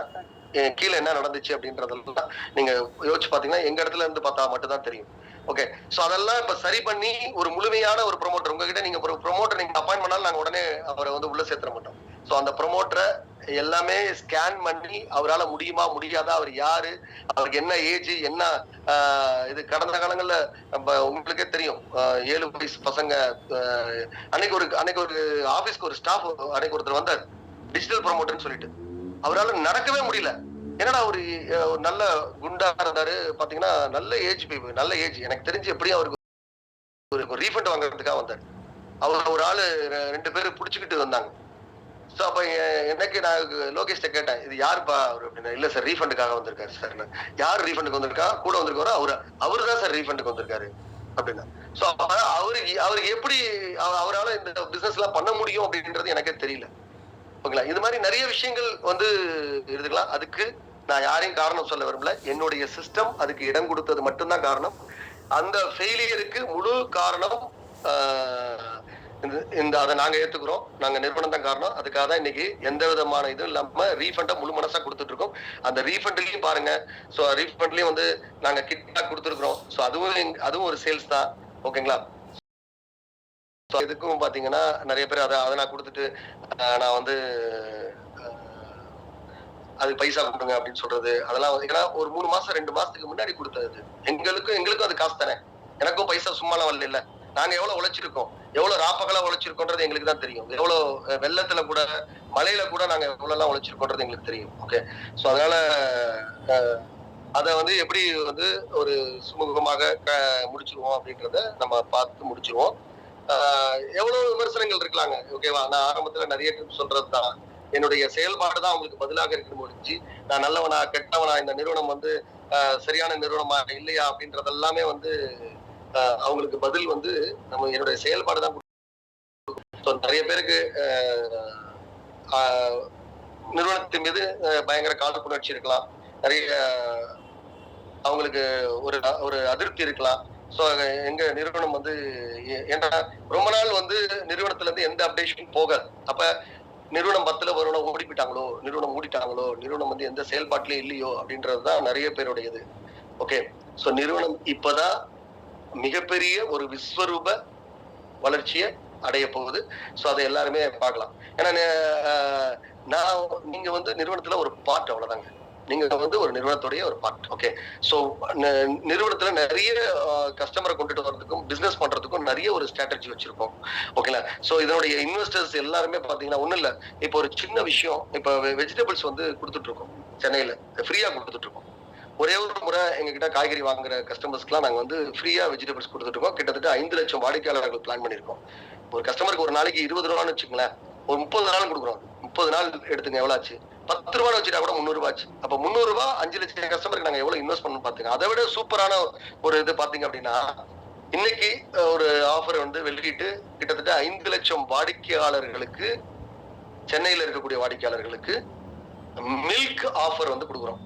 கீழே என்ன நடந்துச்சு அப்படின்றதெல்லாம் நீங்க யோசிச்சு பாத்தீங்கன்னா எங்க இடத்துல இருந்து பார்த்தா மட்டும்தான் தெரியும். ஓகே, சோ அதெல்லாம் இப்ப சரி பண்ணி ஒரு முழுமையான ஒரு ப்ரொமோட்டர் உங்ககிட்ட நீங்க ஒரு ப்ரொமோட்டர் நீங்க அப்பாயின்ட் பண்ணாலும் நாங்க உடனே அவரை வந்து உள்ள சேர்த்துட மாட்டோம். சோ அந்த ப்ரொமோட்டரை எல்லாமே ஸ்கேன் பண்ணி அவரால் முடியுமா முடியாதா, அவர் யாரு, அவருக்கு என்ன ஏஜ், என்ன இது கடந்த காலங்கள்ல உங்களுக்கே தெரியும். 7 வயசு பசங்க அன்னைக்கு ஒரு ஆபீஸ்க்கு ஒரு ஸ்டாஃப் அன்னைக்கு ஒருத்தர் வந்தார், டிஜிட்டல் ப்ரொமோட்டர்னு சொல்லிட்டு. அவரால் நடக்கவே முடியல. என்னடா ஒரு நல்ல குண்டா இருந்தாரு, பாத்தீங்கன்னா நல்ல ஏஜ், நல்ல ஏஜ். எனக்கு தெரிஞ்சு எப்படியும் அவருக்கு ஒரு ரீஃபண்ட் வாங்குறதுக்காக வந்தாரு. அவர் ஒரு ஆளு 2 பேரு புடிச்சுக்கிட்டு வந்தாங்க. சோ அப்ப எனக்கு நான் லோகேஷ்ட கேட்டேன், இது யாருப்பா அவரு அப்படின்னா, இல்ல சார் ரீஃபண்டுக்காக வந்திருக்காரு சார். யார் ரீஃபண்டுக்கு வந்திருக்கா? கூட வந்திருக்காரு அவரு தான் சார் ரீஃபண்டுக்கு வந்திருக்காரு அப்படின்னா. சோ அவருக்கு எப்படி அவரால் இந்த பிசினஸ் எல்லாம் பண்ண முடியும் அப்படின்றது எனக்கே தெரியல. ஓகேங்களா? இது மாதிரி நிறைய விஷயங்கள் வந்து இருக்கலாம். அதுக்கு நான் யாரையும் காரணம் சொல்ல விரும்பல. என்னுடைய சிஸ்டம் அதுக்கு இடம் கொடுத்தது மட்டும்தான் காரணம். அந்த ஃபெயிலியருக்கு முழு காரணம் அதை நாங்க ஏத்துக்கிறோம். நாங்க நிறுவனம் தான் காரணம். அதுக்காக தான் இன்னைக்கு எந்த விதமான இதுவும் இல்லாம ரீஃபண்டை முழு மனசா கொடுத்துட்டு இருக்கோம். அந்த ரீஃபண்ட்லயும் பாருங்க. சோ ரீஃபண்ட்லயும் வந்து நாங்க கிட்பேக் கொடுத்துருக்கோம். சோ அதுவும் ஒரு சேல்ஸ் தான். ஓகேங்களா? இதுக்கும் பாத்தீங்கன்னா நிறைய பேர் அதை நான் கொடுத்துட்டு நான் வந்து அது பைசா கொடுங்க அப்படின்னு சொல்றது அதெல்லாம் வந்து ஏன்னா ஒரு 3 மாசம் 2 மாசத்துக்கு முன்னாடி கொடுத்தது. எங்களுக்கும் அது காசு தானே. எனக்கும் பைசா சும்மாலாம் வரல இல்ல. நாங்க எவ்வளவு உழைச்சிருக்கோம், எவ்வளவு ராப்பகலா உழைச்சிருக்கோன்றது எங்களுக்கு தான் தெரியும். எவ்வளவு வெள்ளத்துல கூட மழையில கூட நாங்க எவ்வளவு எல்லாம் உழைச்சிருக்கோன்றது எங்களுக்கு தெரியும். ஓகே. சோ அதனால அதை வந்து எப்படி வந்து ஒரு சுமூகமாக முடிச்சிருவோம் அப்படின்றத நம்ம பார்த்து முடிச்சிருவோம். எவ்வளவு விமர்சனங்கள் இருக்கலாங்க. ஓகேவா? நான் ஆரம்பத்துல நிறைய ட்ரிப் சொல்றதுதான் என்னுடைய செயல்பாடு தான் அவங்களுக்கு பதிலாக இருக்க முடிஞ்சு நான் நல்லவனா கெட்டவனா இந்த நிறுவனம் வந்து சரியான நிறுவனமா இல்லையா அப்படின்றது எல்லாமே வந்து அவங்களுக்கு பதில் வந்து நம்ம என்னுடைய செயல்பாடு தான். நிறைய பேருக்கு நிறுவனத்தின் மீது பயங்கர காழ்ப்புணர்ச்சி இருக்கலாம். நிறைய அவங்களுக்கு ஒரு ஒரு அதிருப்தி இருக்கலாம். சோ எங்க நிறுவனம் வந்து ஏன்னா ரொம்ப நாள் வந்து நிறுவனத்துல இருந்து எந்த அப்டேஷன் போகாது. அப்ப நிறுவனம் 10ல வருவன ஓடி போயிட்டாங்களோ, நிறுவனம் மூடிட்டாங்களோ, நிறுவனம் வந்து எந்த செயல்பாட்டிலே இல்லையோ அப்படின்றதுதான் நிறைய பேருடைய இது. ஓகே. சோ நிறுவனம் இப்பதான் மிகப்பெரிய ஒரு விஸ்வரூப வளர்ச்சியை அடைய போகுது. சோ அதை எல்லாருமே பார்க்கலாம். ஏன்னா நீங்க வந்து நிறுவனத்துல ஒரு பார்ட் அவ்வளவுதாங்க. நீங்க வந்து ஒரு நிறுவனத்துடைய ஒரு பார்ட். ஓகே. சோ நிறுவனத்துல நிறைய கஸ்டமரை கொண்டுட்டு வரதுக்கும் பிசினஸ் பண்றதுக்கும் நிறைய ஒரு ஸ்ட்ராட்டஜி வச்சிருக்கோம். ஓகேங்களா? சோ இதனுடைய இன்வெஸ்டர்ஸ் எல்லாருமே பாத்தீங்கன்னா ஒண்ணும் இல்ல. இப்போ ஒரு சின்ன விஷயம், இப்ப வெஜிடபிள்ஸ் வந்து கொடுத்துட்டு இருக்கோம் சென்னையில, ஃப்ரீயா கொடுத்துட்டு இருக்கோம். ஒரே ஒரு முறை எங்ககிட்ட காய்கறி வாங்குற கஸ்டமர்ஸ்க்குலாம் நாங்க வந்து ஃப்ரீயா வெஜிடபிள்ஸ் கொடுத்துட்டு இருக்கோம். கிட்டத்தட்ட 5 லட்சம் வாடிக்கையாளர்கள் பிளான் பண்ணிருக்கோம். ஒரு கஸ்டமருக்கு ஒரு நாளைக்கு 20 ரூபான்னு வச்சுங்களேன், ஒரு 30 நாள் கொடுக்குறோம். 30 நாள் எடுத்துங்க எவ்வளவு ஆச்சு? 10 ரூபாய் வச்சுட்டா கூட 300 ரூபாய் ஆச்சு. அப்ப 300 ரூபாய் 5 லட்சம் கஸ்டமருக்கு நாங்க எவ்வளவு இன்வெஸ்ட் பண்ணணும் பாத்துங்க. அதை விட சூப்பரான ஒரு இது பாத்தீங்க அப்படின்னா, இன்னைக்கு ஒரு ஆஃபர் வந்து வெளியிட்டு கிட்டத்தட்ட 5 லட்சம் வாடிக்கையாளர்களுக்கு, சென்னையில இருக்கக்கூடிய வாடிக்கையாளர்களுக்கு மில்க் ஆஃபர் வந்து கொடுக்குறோம்.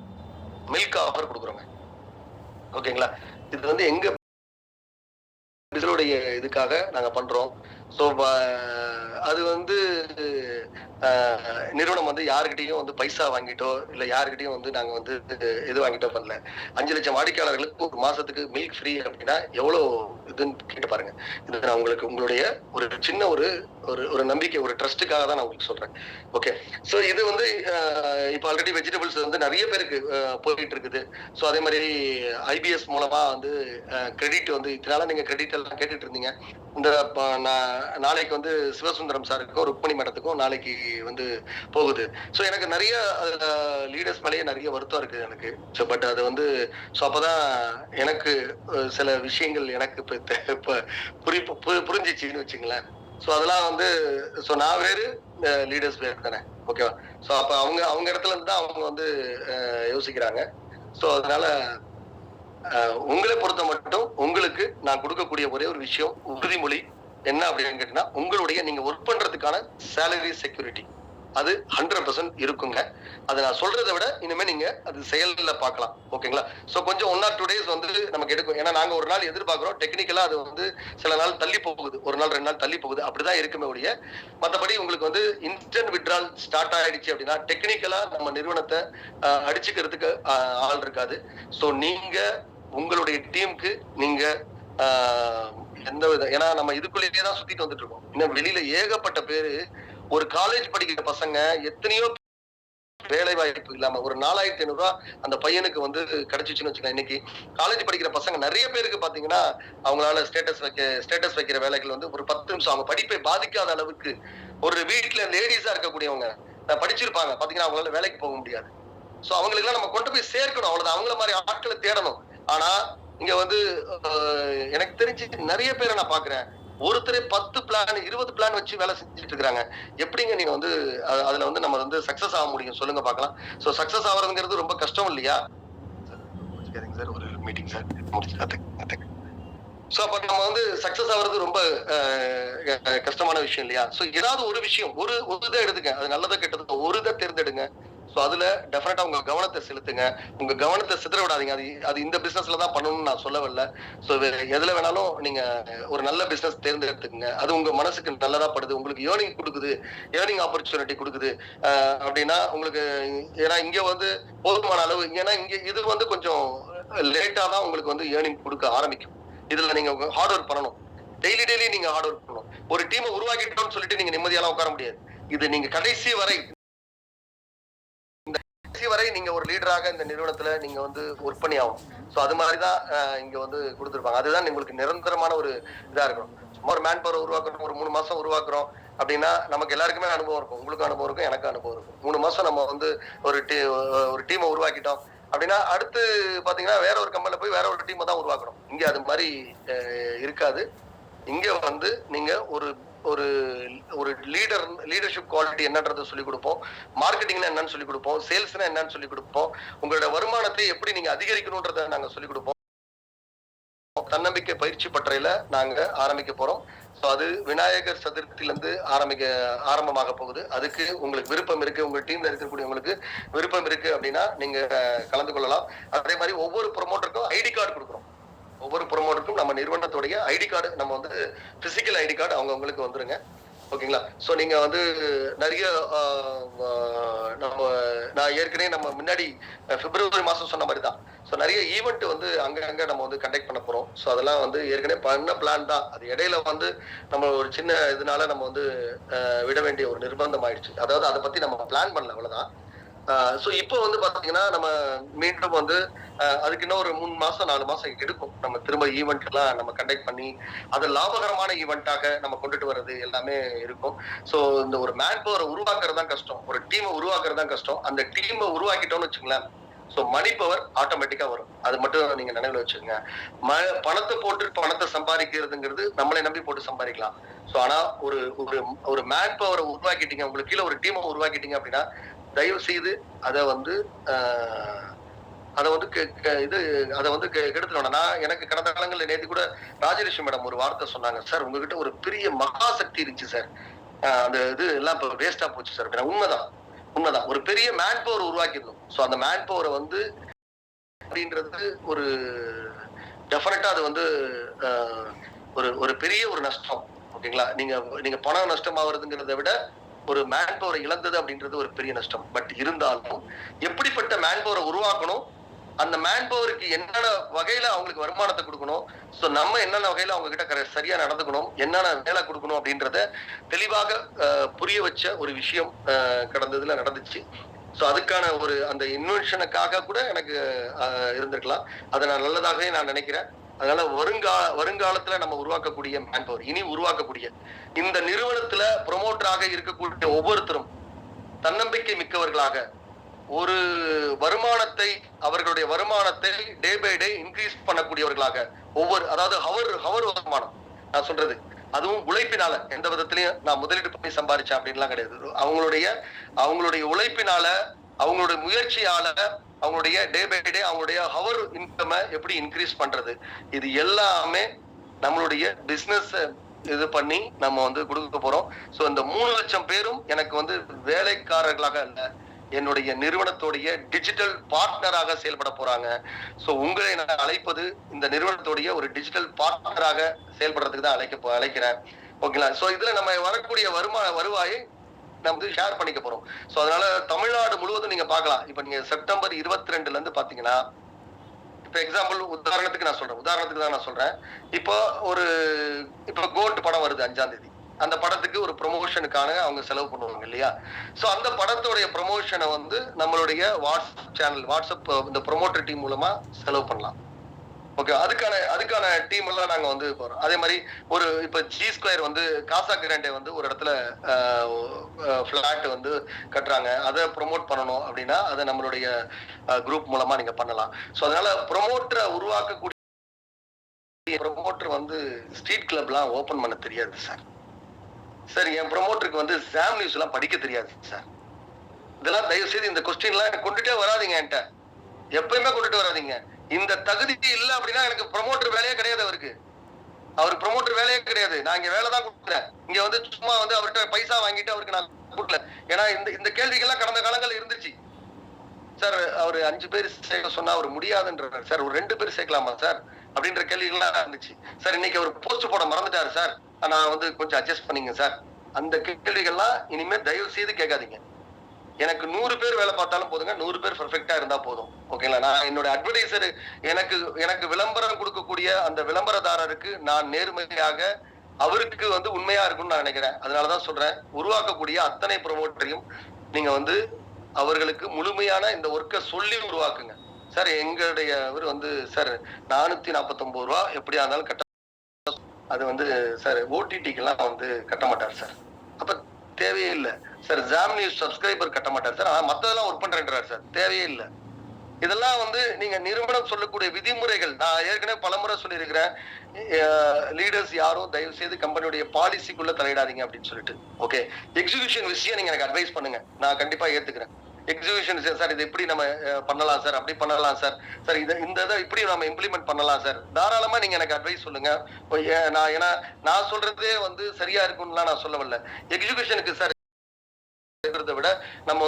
மில்க் ஆஃபர் கொடுக்குறோங்க. ஓகேங்களா? இது வந்து எங்க இதனுடைய இதுக்காக நாங்க பண்றோம். சோ அது வந்து நிறுவனம் வந்து யாருக்கிட்டையும் வந்து பைசா வாங்கிட்டோ இல்ல யாருக்கிட்டையும் வந்து நாங்க வந்து இது வாங்கிட்டோ பண்ணல. 5 லட்சம் வாடிக்கையாளர்களுக்கு ஒரு மாசத்துக்கு மில்க் ஃப்ரீ அப்படின்னா எவ்வளவு இதுன்னு கேட்டு பாருங்க. இது நான் உங்களுக்கு உங்களுடைய ஒரு சின்ன ஒரு ஒரு நம்பிக்கை, ஒரு ட்ரஸ்ட்டுக்காக தான் நான் உங்களுக்கு சொல்றேன். ஓகே. சோ இது வந்து இப்ப ஆல்ரெடி வெஜிடபிள்ஸ் வந்து நிறைய பேருக்கு போயிட்டு இருக்குது. சோ அதே மாதிரி ஐபிஎஸ் மூலமா வந்து கிரெடிட் வந்து இதனால நீங்க கிரெடிட் எல்லாம் கேட்டுட்டு இருந்தீங்க. இந்த நாளைக்கு வந்து சிவசுந்தரம் சாருக்கும் ருக்மணி மேடத்துக்கும் நாளைக்கு வந்து போகுது. சோ எனக்கு நிறைய லீடர்ஸ் மேலேயே நிறைய வருத்தம் இருக்கு எனக்கு. சோ பட் அது வந்து சோ அப்பதான் எனக்கு சில விஷயங்கள் எனக்கு இப்ப புரிஞ்சிச்சுன்னு வச்சுங்களேன். சோ அதெல்லாம் வந்து சோ நான் வேறு லீடர்ஸ் வேறு தானே. ஓகேவா? சோ அப்ப அவங்க இடத்துல இருந்து தான் அவங்க வந்து யோசிக்கிறாங்க. சோ அதனால உங்களை பொறுத்த மட்டும் உங்களுக்கு நான் கொடுக்கக்கூடிய ஒரே ஒரு விஷயம் உறுதிமொழி என்ன அப்படின்னு கேட்டீங்கன்னா, உங்களுடைய நீங்க ஒர்க் பண்றதுக்கான சேலரி செக்யூரிட்டி அது 100% இருக்குங்க. அதை நான் சொல்றதை விட இனிமே நீங்க அது செயல்ல பார்க்கலாம். ஓகேங்களா? சோ கொஞ்சம் 1 or 2 days வந்து நமக்கு எடுக்கும். ஏன்னா நாங்க ஒரு நாள் எதிர்பார்க்கிறோம். டெக்னிக்கலா அது வந்து சில நாள் தள்ளி போகுது, 1 நாள் 2 நாள் தள்ளி போகுது. அப்படிதான் இருக்குமே ஒழிய மற்றபடி உங்களுக்கு வந்து இன்ஸ்டன்ட் வித்ட்ரால் ஸ்டார்ட் ஆயிடுச்சு அப்படின்னா டெக்னிக்கலா நம்ம நிறுவனத்தை அடிச்சுக்கிறதுக்கு ஆள் இருக்காது. சோ நீங்க உங்களுடைய டீமுக்கு நீங்க எந்த வித ஏன்னா நம்ம இதுக்குள்ளேயே தான் சுத்திட்டு வந்துட்டு இருக்கோம். இன்னும் வெளியில ஏகப்பட்ட பேரு ஒரு காலேஜ் படிக்கிற பசங்க எத்தனையோ வேலை வாய்ப்பு இல்லாம ஒரு 4,500 ரூபாய் அந்த பையனுக்கு வந்து கிடைச்சிச்சுன்னு வச்சுக்கலாம். இன்னைக்கு காலேஜ் படிக்கிற பசங்க நிறைய பேருக்கு பாத்தீங்கன்னா அவங்களால ஸ்டேட்டஸ் வைக்கிற வேலைகள் வந்து ஒரு 10 நிமிஷம் அவங்க படிப்பை பாதிக்காத அளவுக்கு ஒரு வீட்டுல லேடிஸா இருக்கக்கூடியவங்க படிச்சிருப்பாங்க பாத்தீங்கன்னா அவங்களால வேலைக்கு போக முடியாது. சோ அவங்களுக்கு எல்லாம் நம்ம கொண்டு போய் சேர்க்கணும். அவ்வளவுதான். அவங்கள மாதிரி ஆட்களை தேடணும். ஆனா இங்க வந்து எனக்கு தெரிஞ்சு நிறைய பேரை நான் பாக்குறேன். ஒருத்தரே 10 பிளான் 20 பிளான் வச்சு வேலை செஞ்சுட்டு இருக்காங்க. எப்படிங்க நீங்க வந்து அதுல வந்து நம்ம வந்து சக்சஸ் ஆக முடியும் சொல்லுங்க பாக்கலாம். சோ சக்சஸ் ஆகுறதுங்கிறது ரொம்ப கஷ்டம் இல்லையா? சார் ஒரு மீட்டிங் சார் முடிச்சு. சோ அப்ப நம்ம வந்து சக்சஸ் ஆகுறது ரொம்ப கஷ்டமான விஷயம் இல்லையா? சோ ஏதாவது ஒரு விஷயம் ஒரு இதை எடுத்துங்க. அது நல்லதா கெட்டது ஒரு இதை தேர்ந்தெடுங்க. சோ அதுல டெஃபினட்டா உங்க கவனத்தை செலுத்துங்க. உங்க கவனத்தை சிதற விடாதீங்க. அது இந்த பிசினஸ்ல தான் பண்ணணும்னு நான் சொல்ல வரல. சோ எதுல வேணாலும் நீங்க ஒரு நல்ல பிசினஸ் தேர்ந்தெடுத்துக்கங்க. அது உங்க மனசுக்கு நல்லதா படுது, உங்களுக்கு ஏர்னிங் கொடுக்குது, ஏர்னிங் ஆப்பர்ச்சுனிட்டி கொடுக்குது அப்படின்னா உங்களுக்கு ஏன்னா இங்க வந்து போதுமான அளவு ஏன்னா இங்க இது வந்து கொஞ்சம் லேட்டா தான் உங்களுக்கு வந்து ஏர்னிங் கொடுக்க ஆரம்பிக்கும். இதுல நீங்க ஹார்ட் ஒர்க் பண்ணணும். டெய்லி நீங்க ஹார்ட் ஒர்க் பண்ணணும். ஒரு டீமை உருவாக்கிட்டோம்னு சொல்லிட்டு நீங்க நிம்மதியெல்லாம் உட்கார முடியாது. இது நீங்க கடைசி வரை வரை நீங்க ஒரு லீடராக இந்த நிறுவனத்துல நீங்க வந்து ஒர்க் பண்ணி ஆகும். சோ அது மாதிரிதான் இங்க வந்து கொடுத்திருப்பாங்க. அதுதான் உங்களுக்கு நிரந்தரமான ஒரு இதா இருக்கணும். சும்மா ஒரு மேன் பவர் உருவாக்குறோம், ஒரு 3 மாசம் உருவாக்குறோம் அப்படின்னா நமக்கு எல்லாருக்குமே அனுபவம் இருக்கும். உங்களுக்கும் அனுபவம் இருக்கும், எனக்கு அனுபவம் இருக்கும். 3 மாசம் நம்ம வந்து ஒரு டீமை உருவாக்கிட்டோம் அப்படின்னா அடுத்து பாத்தீங்கன்னா வேற ஒரு கம்பெனில போய் வேற ஒரு டீமை தான் உருவாக்கணும். இங்க அது மாதிரி இருக்காது. இங்க வந்து நீங்க ஒரு ஒரு ஒரு லீடர்ஷிப் குவாலிட்டி என்னன்றதை சொல்லிக் கொடுப்போம். மார்க்கெட்டிங்னா என்னன்னு சொல்லிக் கொடுப்போம். சேல்ஸ்னா என்னன்னு சொல்லிக் கொடுப்போம். உங்களோட வருமானத்தை எப்படி நீங்க அதிகரிக்கணும்ன்றதை நாங்க சொல்லிக் கொடுப்போம். தன்னம்பிக்கை பயிற்சி பட்டறையில நாங்க ஆரம்பிக்க போறோம். அது விநாயகர் சதுர்த்தியிலிருந்து ஆரம்பமாக போகுது. அதுக்கு உங்களுக்கு விருப்பம் இருக்கு, உங்க டீம்ல இருக்கக்கூடியவங்களுக்கு விருப்பம் இருக்கு அப்படின்னா நீங்க கலந்து கொள்ளலாம். அதே மாதிரி ஒவ்வொரு ப்ரொமோட்டருக்கும் ஐடி கார்டு கொடுக்குறோம். ஒவ்வொரு ப்ரொமோட்டருக்கும் நம்ம நிறுவனத்துடைய ஐடி கார்டு, நம்ம வந்து பிசிக்கல் ஐடி கார்டு அவங்களுக்கு வந்துருங்க. ஓகேங்களா? சோ நீங்க வந்து நிறைய நான் ஏற்கனவே நம்ம முன்னாடி பிப்ரவரி மாசம் சொன்ன மாதிரி தான். சோ நிறைய ஈவெண்ட் வந்து அங்க நம்ம வந்து கண்டக்ட் பண்ண போறோம். சோ அதெல்லாம் வந்து ஏற்கனவே பண்ண பிளான் தான். அது இடையில வந்து நம்ம ஒரு சின்ன இதனால நம்ம வந்து விட வேண்டிய ஒரு நிர்பந்தம் ஆயிடுச்சு. அதாவது அதை பத்தி நம்ம பிளான் பண்ணல, அவ்வளவுதான். சோ இப்போ வந்து பாத்தீங்கன்னா நம்ம மீண்டும் வந்து அதுக்கு இன்னும் ஒரு 3 மாசம் 4 மாசம் எடுக்கும். நம்ம திரும்ப ஈவெண்ட் எல்லாம் நம்ம கண்டக்ட் பண்ணி அதை லாபகரமான ஈவெண்டாக நம்ம கொண்டுட்டு வர்றது எல்லாமே இருக்கும். சோ இந்த ஒரு மேன் பவரை உருவாக்குறது தான் கஷ்டம், ஒரு டீமை உருவாக்குறது தான் கஷ்டம். அந்த டீமை உருவாக்கிட்டோம்னு வச்சுங்களேன், சோ மணி பவர் ஆட்டோமேட்டிக்கா வரும். அது மட்டும் நீங்க நினைவுல வச்சுக்கோங்க. பணத்தை போட்டு பணத்தை சம்பாதிக்கிறதுங்கிறது நம்மளை நம்பி போட்டு சம்பாதிக்கலாம். சோ ஆனா ஒரு ஒரு மேன் பவரை உருவாக்கிட்டீங்க, உங்களுக்கு கீழே ஒரு டீமை உருவாக்கிட்டீங்க அப்படின்னா தயவு செய்து அதை வந்து கெடுத்துடணும். நான் எனக்கு கடந்த காலங்களில் நேற்று கூட ராஜலட்சுமி மேடம் ஒரு வார்த்தை சொன்னாங்க, சார் உங்ககிட்ட ஒரு பெரிய மகாசக்தி இருந்துச்சு சார், அந்த இது எல்லாம் இப்ப வேஸ்டா போச்சு சார். உண்மைதான் ஒரு பெரிய மேன் பவர் உருவாக்கிடணும். சோ அந்த மேன் பவரை வந்து அப்படின்றது ஒரு டெஃபினட்டா அது வந்து ஒரு பெரிய ஒரு நஷ்டம். ஓகேங்களா? நீங்க பணம் நஷ்டமாகிறதுங்கிறத விட ஒரு மேன் பவரை இழந்தது அப்படின்றது ஒரு பெரிய நஷ்டம். பட் இருந்தாலும் எப்படிப்பட்ட மேன் பவரை உருவாக்கணும், அந்த மேன் பவருக்கு என்னென்ன வகையில அவங்களுக்கு வருமானத்தை கொடுக்கணும், சோ நம்ம என்னென்ன வகையில அவங்க கிட்ட சரியா நடந்துக்கணும், என்னென்ன வேலை கொடுக்கணும் அப்படின்றத தெளிவாக புரிய வச்ச ஒரு விஷயம் கடந்ததுல நடந்துச்சு. சோ அதுக்கான ஒரு அந்த இன்வென்ஷனுக்காக கூட எனக்கு இருந்திருக்கலாம். அதை நான் நல்லதாகவே நான் நினைக்கிறேன். அதனால வருங்காலத்துல நம்ம உருவாக்கக்கூடிய மேன் பவர், இனி உருவாக்கக்கூடிய இந்த நிறுவனத்துல ப்ரொமோட்டராக இருக்கக்கூடிய ஒவ்வொருத்தரும் தன்னம்பிக்கை மிக்கவர்களாக ஒரு அவர்களுடைய வருமானத்தை டே பை டே இன்க்ரீஸ் பண்ணக்கூடியவர்களாக அதாவது ஹவர் வருமானம் நான் சொல்றது, அதுவும் உழைப்பினால, எந்த விதத்திலையும் நான் முதலீடு பண்ணி சம்பாதிச்சேன் அப்படின்லாம் கிடையாது. அவங்களுடைய உழைப்பினால, அவங்களுடைய முயற்சியால, அவங்களுடைய டே பை டே அவங்களுடைய ஹவர் இன்கம் எப்படி இன்க்ரீஸ் பண்றது, இது எல்லாமே நம்மளுடைய பிசினஸ் இது பண்ணி நம்ம வந்து கொடுக்க போறோம். சோ இந்த 3 லட்சம் பேரும் எனக்கு வந்து வேலைக்காரர்களாக அல்ல, என்னுடைய நிறுவனத்துடைய டிஜிட்டல் பார்ட்னராக செயல்பட போறாங்க. சோ உங்களை நான் அழைப்பது இந்த நிறுவனத்துடைய ஒரு டிஜிட்டல் பார்ட்னராக செயல்படுறதுக்கு தான் அழைக்கிறேன். ஓகேங்களா? சோ இதுல நம்ம வரக்கூடிய வருவாயை நம்ம வந்து ஷேர் பண்ணிக்க போறோம். சோ அதனால தமிழ்நாடு முழுவதும் நீங்க பார்க்கலாம். இப்ப நீங்க செப்டம்பர் 22 இருந்து பாத்தீங்கன்னா, இப்ப எக்ஸாம்பிள் உதாரணத்துக்கு தான் நான் சொல்றேன். இப்போ கோல்ட் படம் வருது 5ஆம் தேதி. அந்த படத்துக்கு ஒரு ப்ரொமோஷனுக்கான அவங்க செலவு பண்ணுவாங்க இல்லையா? சோ அந்த படத்துடைய ப்ரொமோஷனை வந்து நம்மளுடைய வாட்ஸ்அப் இந்த ப்ரொமோட்டர் டீம் மூலமா செலவு பண்ணலாம். ஓகே, அதுக்கான டீம் எல்லாம் நாங்க வந்து போறோம். அதே மாதிரி இப்ப G2 வந்து காசா கிராண்டே வந்து ஒரு இடத்துல பிளாட் வந்து கட்டுறாங்க, அதை ப்ரொமோட் பண்ணணும் அப்படின்னா அதை நம்மளுடைய குரூப் மூலமா நீங்க பண்ணலாம். சோ அதனால ப்ரொமோட்டரை உருவாக்கக்கூடிய ப்ரொமோட்டர் வந்து ஸ்ட்ரீட் கிளப்லாம் ஓபன் பண்ண தெரியாது சார். சார் என் ப்ரொமோட்டருக்கு வந்து சாம் நியூஸ் எல்லாம் படிக்க தெரியாது சார். இதெல்லாம் தயவு செய்து இந்த கொஸ்டின் எல்லாம் கொண்டுட்டே வராதிங்க, என்கிட்ட எப்பயுமே கொண்டுட்டு வராதிங்க. இந்த தகுதி இல்ல அப்படின்னா எனக்கு ப்ரொமோட்டர் வேலையே கிடையாது. அவருக்கு ப்ரொமோட்டர் வேலையே கிடையாது. நான் இங்க வேலை தான் கொடுக்குறேன். இங்க வந்து சும்மா வந்து அவர்கிட்ட பைசா வாங்கிட்டு அவருக்கு நான் கொடுக்கல. ஏன்னா இந்த கேள்விகள்லாம் கடந்த காலங்கள் இருந்துச்சு. சார் அவர் 5 பேர் சேர்க்க சொன்னா அவர் முடியாதுன்றார் சார், ஒரு 2 பேர் சேர்க்கலாமா சார் அப்படின்ற கேள்விகள்லாம் இருந்துச்சு. சார் இன்னைக்கு அவர் போஸ்ட் போட மறந்துட்டாரு சார், நான் வந்து கொஞ்சம் அட்ஜஸ்ட் பண்ணிங்க சார். அந்த கேள்விகள்லாம் இனிமே தயவு செய்து கேட்காதீங்க. எனக்கு 100 பேர் வேலை பார்த்தாலும் போதுங்க, 100 பேர் பெர்ஃபெக்டா இருந்தா போதும். ஓகேங்களா? நான் என்னோட அட்வர்டைசர் எனக்கு விளம்பரம் கொடுக்கக்கூடிய அந்த விளம்பரதாரருக்கு நான் நேர்மையாக, அவருக்கு வந்து உண்மையா இருக்கும்னு நான் நினைக்கிறேன். அதனாலதான் சொல்றேன், உருவாக்கக்கூடிய அத்தனை ப்ரொமோட்டரையும் நீங்க வந்து அவர்களுக்கு முழுமையான இந்த ஒர்க்கை சொல்லி உருவாக்குங்க. சார் எங்களுடைய இவர் சார் 449 ரூபா எப்படியா இருந்தாலும் கட்ட, அது சார் ஓடிடிக்கெல்லாம் கட்ட மாட்டார் சார். அப்ப தேவையே இல்லை சார். ஜாம் நியூஸ் சப்ஸ்கிரைபர் கட்ட மாட்டார் சார். ஆனா மத்ததெல்லாம் ஒர்க் பண்றேன்றார் சார். தேவையே இல்லை. இதெல்லாம் நீங்க நிறுவனம் சொல்லக்கூடிய விதிமுறைகள். நான் ஏற்கனவே பலமுறை சொல்லியிருக்கிறேன், லீடர்ஸ் யாரும் தயவு செய்து கம்பெனியுடைய பாலிசிக்குள்ள தலையிடாதீங்க அப்படின்னு சொல்லிட்டு. ஓகே, எக்ஸிகியூஷன் விஷயம் நீங்க எனக்கு அட்வைஸ் பண்ணுங்க, நான் கண்டிப்பா ஏத்துக்கிறேன். எக்ஸிகியூஷன் சார் இது எப்படி நம்ம பண்ணலாம் சார், அப்படி பண்ணலாம் சார், சார் இந்த இதை இப்படி நம்ம இம்ப்ளிமெண்ட் பண்ணலாம் சார், தாராளமா நீங்க எனக்கு அட்வைஸ் சொல்லுங்க. ஏன்னா நான் சொல்றதே சரியா இருக்கும்லாம் நான் சொல்ல வரல. எக்ஸிகியூஷனுக்கு சார் விட நம்ம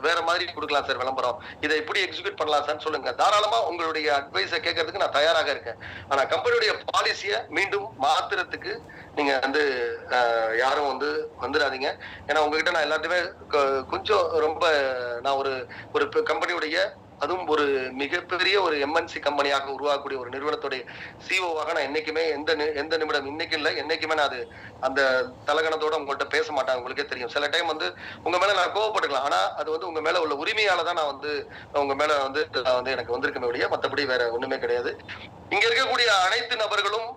வேற மாதிரி கொடுக்கலாம் சார் விளம்பரம், இதை எப்படி எக்ஸிக்யூட் பண்ணலாம் சார் சொல்லுங்க. தாராளமா உங்களுடைய அட்வைஸை கேட்கறதுக்கு நான் தயாராக இருக்கேன். ஆனா கம்பெனியுடைய பாலிசியை மீண்டும் மாத்துறதுக்கு நீங்க யாரும் வந்துடாதீங்க. ஏன்னா உங்ககிட்ட நான் எல்லாத்தையுமே கொஞ்சம் ரொம்ப நான் ஒரு கம்பெனியுடைய, அதுவும் ஒரு மிகப்பெரிய ஒரு எம்என்சி கம்பெனியாக உருவாக்கக்கூடிய ஒரு நிறுவனத்துடைய சிஓவாக நான் என்னைக்குமே எந்த நிமிடம், இன்னைக்கு இல்லை என்னைக்குமே நான் அந்த தலகணத்தோட உங்கள்கிட்ட பேச மாட்டேன். உங்களுக்கே தெரியும், சில டைம் உங்க மேல நான் கோவப்பட்டுக்கலாம், ஆனா அது உங்க மேல உள்ள உரிமையால தான் நான் உங்க மேல எனக்கு வந்திருக்கமே ஒழிய மற்றபடி வேற ஒண்ணுமே கிடையாது. இங்க இருக்கக்கூடிய அனைத்து நபர்களும்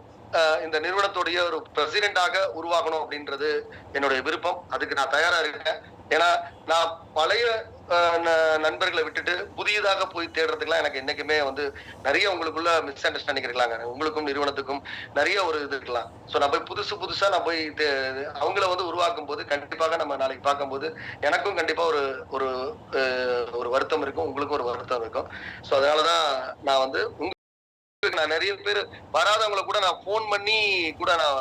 இந்த நிறுவனத்துடைய ஒரு பிரசிடென்டாக உருவாகணும் அப்படின்றது என்னுடைய விருப்பம். அதுக்கு நான் தயாரா இருக்கேன். ஏன்னா நான் பழைய நண்பர்களை விட்டுட்டு புதியதாக போய் தேடுறதுக்குலாம் எனக்கு என்னைக்குமே நிறைய உங்களுக்குள்ள மிஸ் அண்டர்ஸ்டாண்டிங் இருக்கலாங்க. உங்களுக்கும் நிறுவனத்துக்கும் நிறைய ஒரு இது இருக்கலாம். ஸோ நான் போய் புதுசா நான் போய் அவங்கள உருவாக்கும் போது கண்டிப்பாக நம்ம நாளைக்கு பார்க்கும்போது எனக்கும் கண்டிப்பா ஒரு ஒரு வருத்தம் இருக்கும், உங்களுக்கும் ஒரு வருத்தம் இருக்கும். ஸோ அதனாலதான் நான் நான் நிறைய பேர் வராதவங்களை கூட நான் போன் பண்ணி கூட நான்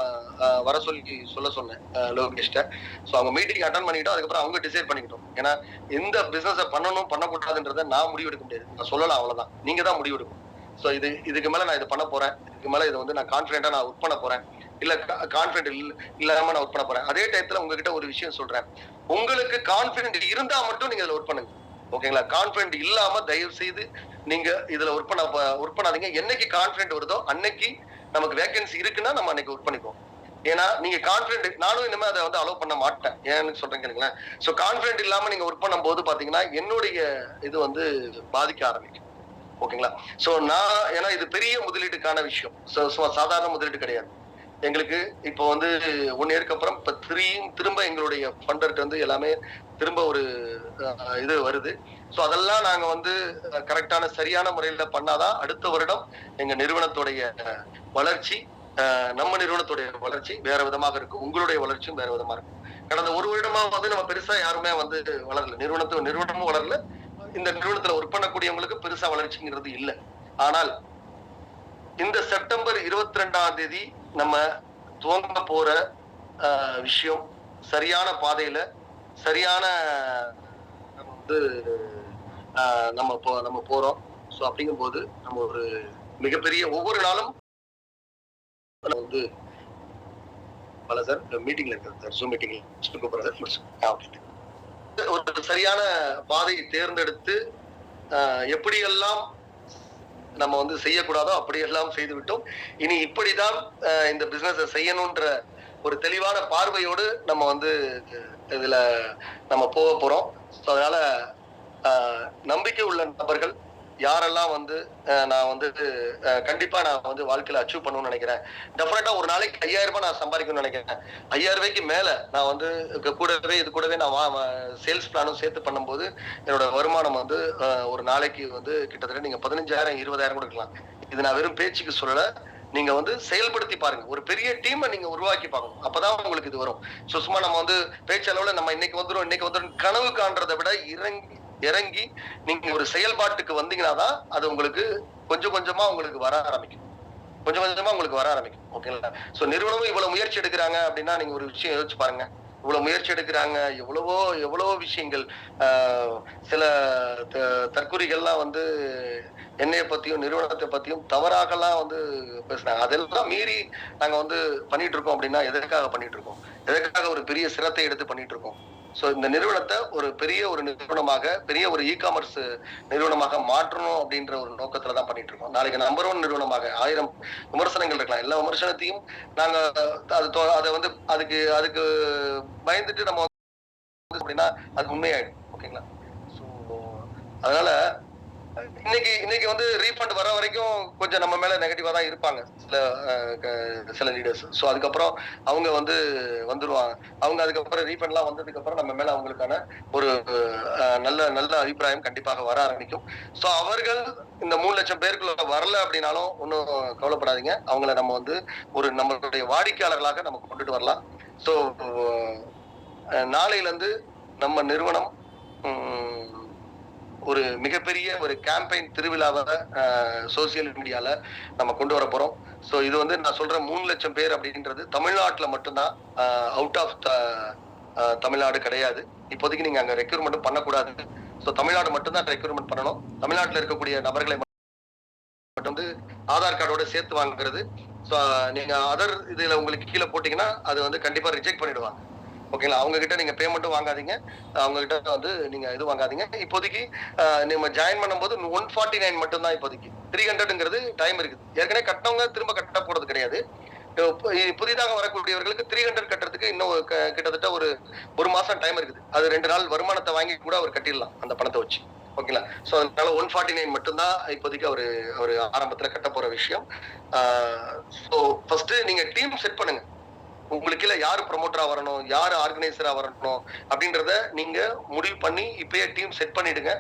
வர சொல்ல சொன்னேன் லோகேஷ்ட. ஸோ அவங்க மீட்டிங் அட்டன் பண்ணிக்கிட்டோம், அதுக்கப்புறம் அவங்க டிசைட் பண்ணிக்கிட்டோம். ஏன்னா எந்த பிசினஸை பண்ணணும் பண்ணக்கூடாதுன்றதை நான் முடிவு எடுக்க முடியாது, நான் சொல்லலாம், அவ்வளவுதான். நீங்க தான் முடிவு எடுக்கணும். ஸோ இதுக்கு மேல நான் இதை பண்ண போறேன், இதுக்கு மேல இதை நான் கான்பிடென்டா நான் ஒர்க் பண்ண போறேன், இல்ல கான்பிடென்ட் இல்லாம நான் ஒர்க் பண்ண போறேன். அதே டயத்துல உங்ககிட்ட ஒரு விஷயம் சொல்றேன், உங்களுக்கு கான்பிடென்ட் இருந்தா மட்டும் நீங்க இதுல ஒர்க் பண்ணுங்க. ஓகேங்களா? கான்பிடென்ட் இல்லாம தயவு செய்து நீங்க இதுல ஒர்க் பண்ணாதீங்க. என்னைக்கு கான்பிடென்ட் வருதோ அன்னைக்கு நமக்கு வேகன்சி இருக்குன்னா நம்ம அன்னைக்கு ஒர்க் பண்ணிப்போம். ஏன்னா நீங்க கான்பிடென்ட், நானும் இனிமே அதை அலோவ் பண்ண மாட்டேன். ஏன்னு சொல்றேன் கேளுங்களேன். சோ கான்பிடென்ட் இல்லாம நீங்க ஒர்க் பண்ணும் போது பாத்தீங்கன்னா என்னுடைய இது பாதிக்க ஆரம்பிக்கும். ஓகேங்களா? சோ ஏன்னா இது பெரிய முதலீட்டுக்கான விஷயம், சாதாரண முதலீடு கிடையாது. எங்களுக்கு இப்போ 1 இயருக்கு அப்புறம் இப்ப திரும்ப எங்களுடைய ஃபண்டர்கிட்ட எல்லாமே திரும்ப ஒரு இது வருது. ஸோ அதெல்லாம் நாங்க கரெக்டான சரியான முறையில பண்ணாதான் அடுத்த வருடம் எங்க நிறுவனத்துடைய வளர்ச்சி, நம்ம நிறுவனத்துடைய வளர்ச்சி வேற விதமாக இருக்கும், உங்களுடைய வளர்ச்சியும் வேற விதமா இருக்கும். கடந்த 1 வருடமா நம்ம பெருசா யாருமே வளரல, நிறுவனமும் வளரல, இந்த நிறுவனத்துல ஒர்க் பண்ணக்கூடியவங்களுக்கு பெருசா வளர்ச்சிங்கிறது இல்லை. ஆனால் இந்த செப்டம்பர் 22ஆம் தேதி நம்ம துவங்க போற விஷயம் சரியான பாதையில, சரியான நம்ம போறோம். ஸோ அப்படிங்கும் போது நம்ம ஒரு மிகப்பெரிய ஒவ்வொரு நாளும் பல சார் மீட்டிங்ல இருக்காரு சார், ஜூம் மீட்டிங்ல ஒரு சரியான பாதையை தேர்ந்தெடுத்து எப்படியெல்லாம் நம்ம செய்யக்கூடாதோ அப்படியெல்லாம் செய்து விட்டோம். இனி இப்படிதான் இந்த பிசினஸை செய்யணும்ன்ற ஒரு தெளிவான பார்வையோடு நம்ம இதுல நம்ம போக போறோம். அதனால நம்பிக்கை உள்ள நபர்கள் யாரெல்லாம் நான் கண்டிப்பா நான் வாழ்க்கையில அச்சீவ் பண்ணணும்னு நினைக்கிறேன். டெஃபினட்டா ஒரு நாளைக்கு 5000 ரூபாய் நான் சம்பாதிக்கணும்னு நினைக்கிறேன். 5000 ரூபாய்க்கு மேல நான் கூடவே நான் சேல்ஸ் பிளானும் சேர்த்து பண்ணும்போது என்னோட வருமானம் ஒரு நாளைக்கு கிட்டத்தட்ட நீங்க 15,000 20,000 கூட இருக்கலாம். இது நான் வெறும் பேச்சுக்கு சொல்லல, நீங்க செயல்படுத்தி பாருங்க. ஒரு பெரிய டீமை நீங்க உருவாக்கி பார்க்கணும், அப்பதான் உங்களுக்கு இது வரும். சும்மா நம்ம பேச்சளவுல நம்ம இன்னைக்கு வந்துடும் கனவு காண்றதை விட இறங்கி நீங்க ஒரு செயல்பாட்டுக்கு வந்தீங்கன்னாதான் அது உங்களுக்கு கொஞ்சம் கொஞ்சமா உங்களுக்கு வர ஆரம்பிக்கும். ஓகேங்களா? சோ நிறுவனமும் இவ்வளவு முயற்சி எடுக்கிறாங்க அப்படின்னா நீங்க ஒரு விஷயம் யோசிச்சு பாருங்க. இவ்வளவு முயற்சி எடுக்கிறாங்க, எவ்வளவோ விஷயங்கள், சில தற்குறிகள்லாம் என்னைய பத்தியும் நிறுவனத்தை பத்தியும் தவறாகலாம் பேசுறாங்க. அதெல்லாம் மீறி நாங்க பண்ணிட்டு இருக்கோம் அப்படின்னா எதற்காக பண்ணிட்டு இருக்கோம், எதற்காக ஒரு பெரிய சிரத்தை எடுத்து பண்ணிட்டு இருக்கோம். சோ இந்த நிறுவனத்தை ஒரு பெரிய ஒரு நிறுவனமாக, பெரிய ஒரு இ-காமர்ஸ் நிறுவனமாக மாற்றணும் அப்படின்ற ஒரு நோக்கத்துலதான் பண்ணிட்டு இருக்கோம். நாளைக்கு நம்பர் 1 நிறுவனமாக, 1000 விமர்சனங்கள் இருக்கலாம், எல்லா விமர்சனத்தையும் நாங்க அதை அதுக்கு பயந்துட்டு நம்ம அப்படின்னா அது உண்மையாயிடும். ஓகேங்களா? அதனால இன்னைக்கு வந்து ரீஃபண்ட் வர வரைக்கும் கொஞ்சம் நம்ம மேல நெகட்டிவா தான் இருப்பாங்க சில லீடர்ஸ். ஸோ அதுக்கப்புறம் அவங்க வந்து வந்துருவாங்க. அவங்க அதுக்கப்புறம் ரீஃபண்ட்லாம் வந்ததுக்கு அப்புறம் நம்ம மேல அவங்களுக்கான ஒரு நல்ல நல்ல அபிப்பிராயம் கண்டிப்பாக வர ஆரம்பிக்கும். ஸோ அவர்கள் இந்த 3 லட்சம் பேருக்குள்ள வரல அப்படின்னாலும் ஒன்றும் கவலைப்படாதீங்க. அவங்கள நம்ம வந்து ஒரு நம்மளுடைய வாடிக்கையாளர்களாக நம்ம கொண்டுட்டு வரலாம். ஸோ நாளையில இருந்து நம்ம நிறுவனம் ஒரு மிகப்பெரிய ஒரு கேம்பெயின் திருவிழாவை சோசியல் மீடியால நம்ம கொண்டு வர போறோம். ஸோ இது வந்து நான் சொல்ற 3 லட்சம் பேர் அப்படின்றது தமிழ்நாட்டுல மட்டும்தான், அவுட் ஆஃப் தமிழ்நாடு கிடையாது. இப்போதைக்கு நீங்க அங்க ரெக்ரூட்மெண்ட் பண்ணக்கூடாது. ஸோ தமிழ்நாடு மட்டும்தான் ரெக்ரூட்மெண்ட் பண்ணணும். தமிழ்நாட்டில் இருக்கக்கூடிய நபர்களை மட்டும் வந்து ஆதார் கார்டோட சேர்த்து வாங்குறது. ஸோ நீங்க அதர் இதுல உங்களுக்கு கீழே போட்டீங்கன்னா அது வந்து கண்டிப்பா ரிஜெக்ட் பண்ணிடுவாங்க. ஓகேங்களா? அவங்க கிட்ட நீங்க பேமெண்ட்டும் வாங்காதீங்க, அவங்க கிட்ட வந்து நீங்க இது வாங்காதீங்க. இப்போதைக்கு நம்ம ஜாயின் பண்ணும்போது 149 மட்டும் தான் இப்போதைக்கு. 300ங்கிறது டைம் இருக்குது. ஏற்கனவே கட்டினவங்க திரும்ப கட்ட போறது கிடையாது. புதிதாக வரக்கூடியவர்களுக்கு 300 கட்டுறதுக்கு இன்னும் கிட்டத்தட்ட ஒரு மாசம் டைம் இருக்குது. அது 2 நாள் வருமானத்தை வாங்கி கூட அவர் கட்டிடலாம் அந்த பணத்தை வச்சு. ஓகேங்களா? சோ அதனால 149 மட்டும்தான் இப்போதைக்கு அவரு ஆரம்பத்துல கட்ட போற விஷயம். சோ ஃபர்ஸ்ட் நீங்க டீம் செட் பண்ணுங்க. உங்களுக்கு கீழே யாரு ப்ரொமோட்டரா வரணும், யாரு ஆர்கனைசரா வரணும் அப்படின்றத நீங்க முடிவு பண்ணி இப்பயே டீம் செட் பண்ணிடுங்க.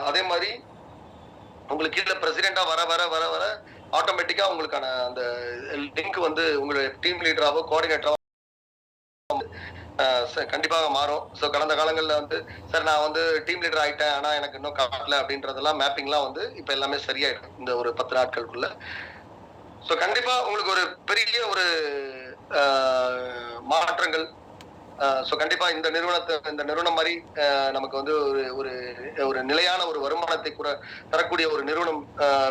அதே மாதிரி உங்களுக்கு கீழே பிரசிடென்டா வர வர வர வர ஆட்டோமேட்டிக்கா உங்களுக்கான அந்த லிங்க் வந்து உங்களுடைய டீம் லீடராவோ கோஆர்டினேட்டராவோ கண்டிப்பாக மாறும். ஸோ கடந்த காலங்களில் வந்து சார் நான் வந்து டீம் லீடர் ஆயிட்டேன், ஆனா எனக்கு இன்னும் காட்டல அப்படின்றதெல்லாம் மேப்பிங்லாம் வந்து இப்ப எல்லாமே சரியாயிடும் இந்த ஒரு 10 நாட்களுக்குள்ள. ஸோ கண்டிப்பா உங்களுக்கு ஒரு பெரிய ஒரு மாற்றங்கள். ஸோ கண்டிப்பா இந்த நிறுவனம் மாதிரி நமக்கு வந்து ஒரு ஒரு நிலையான ஒரு வருமானத்தை கூட தரக்கூடிய ஒரு நிறுவனம்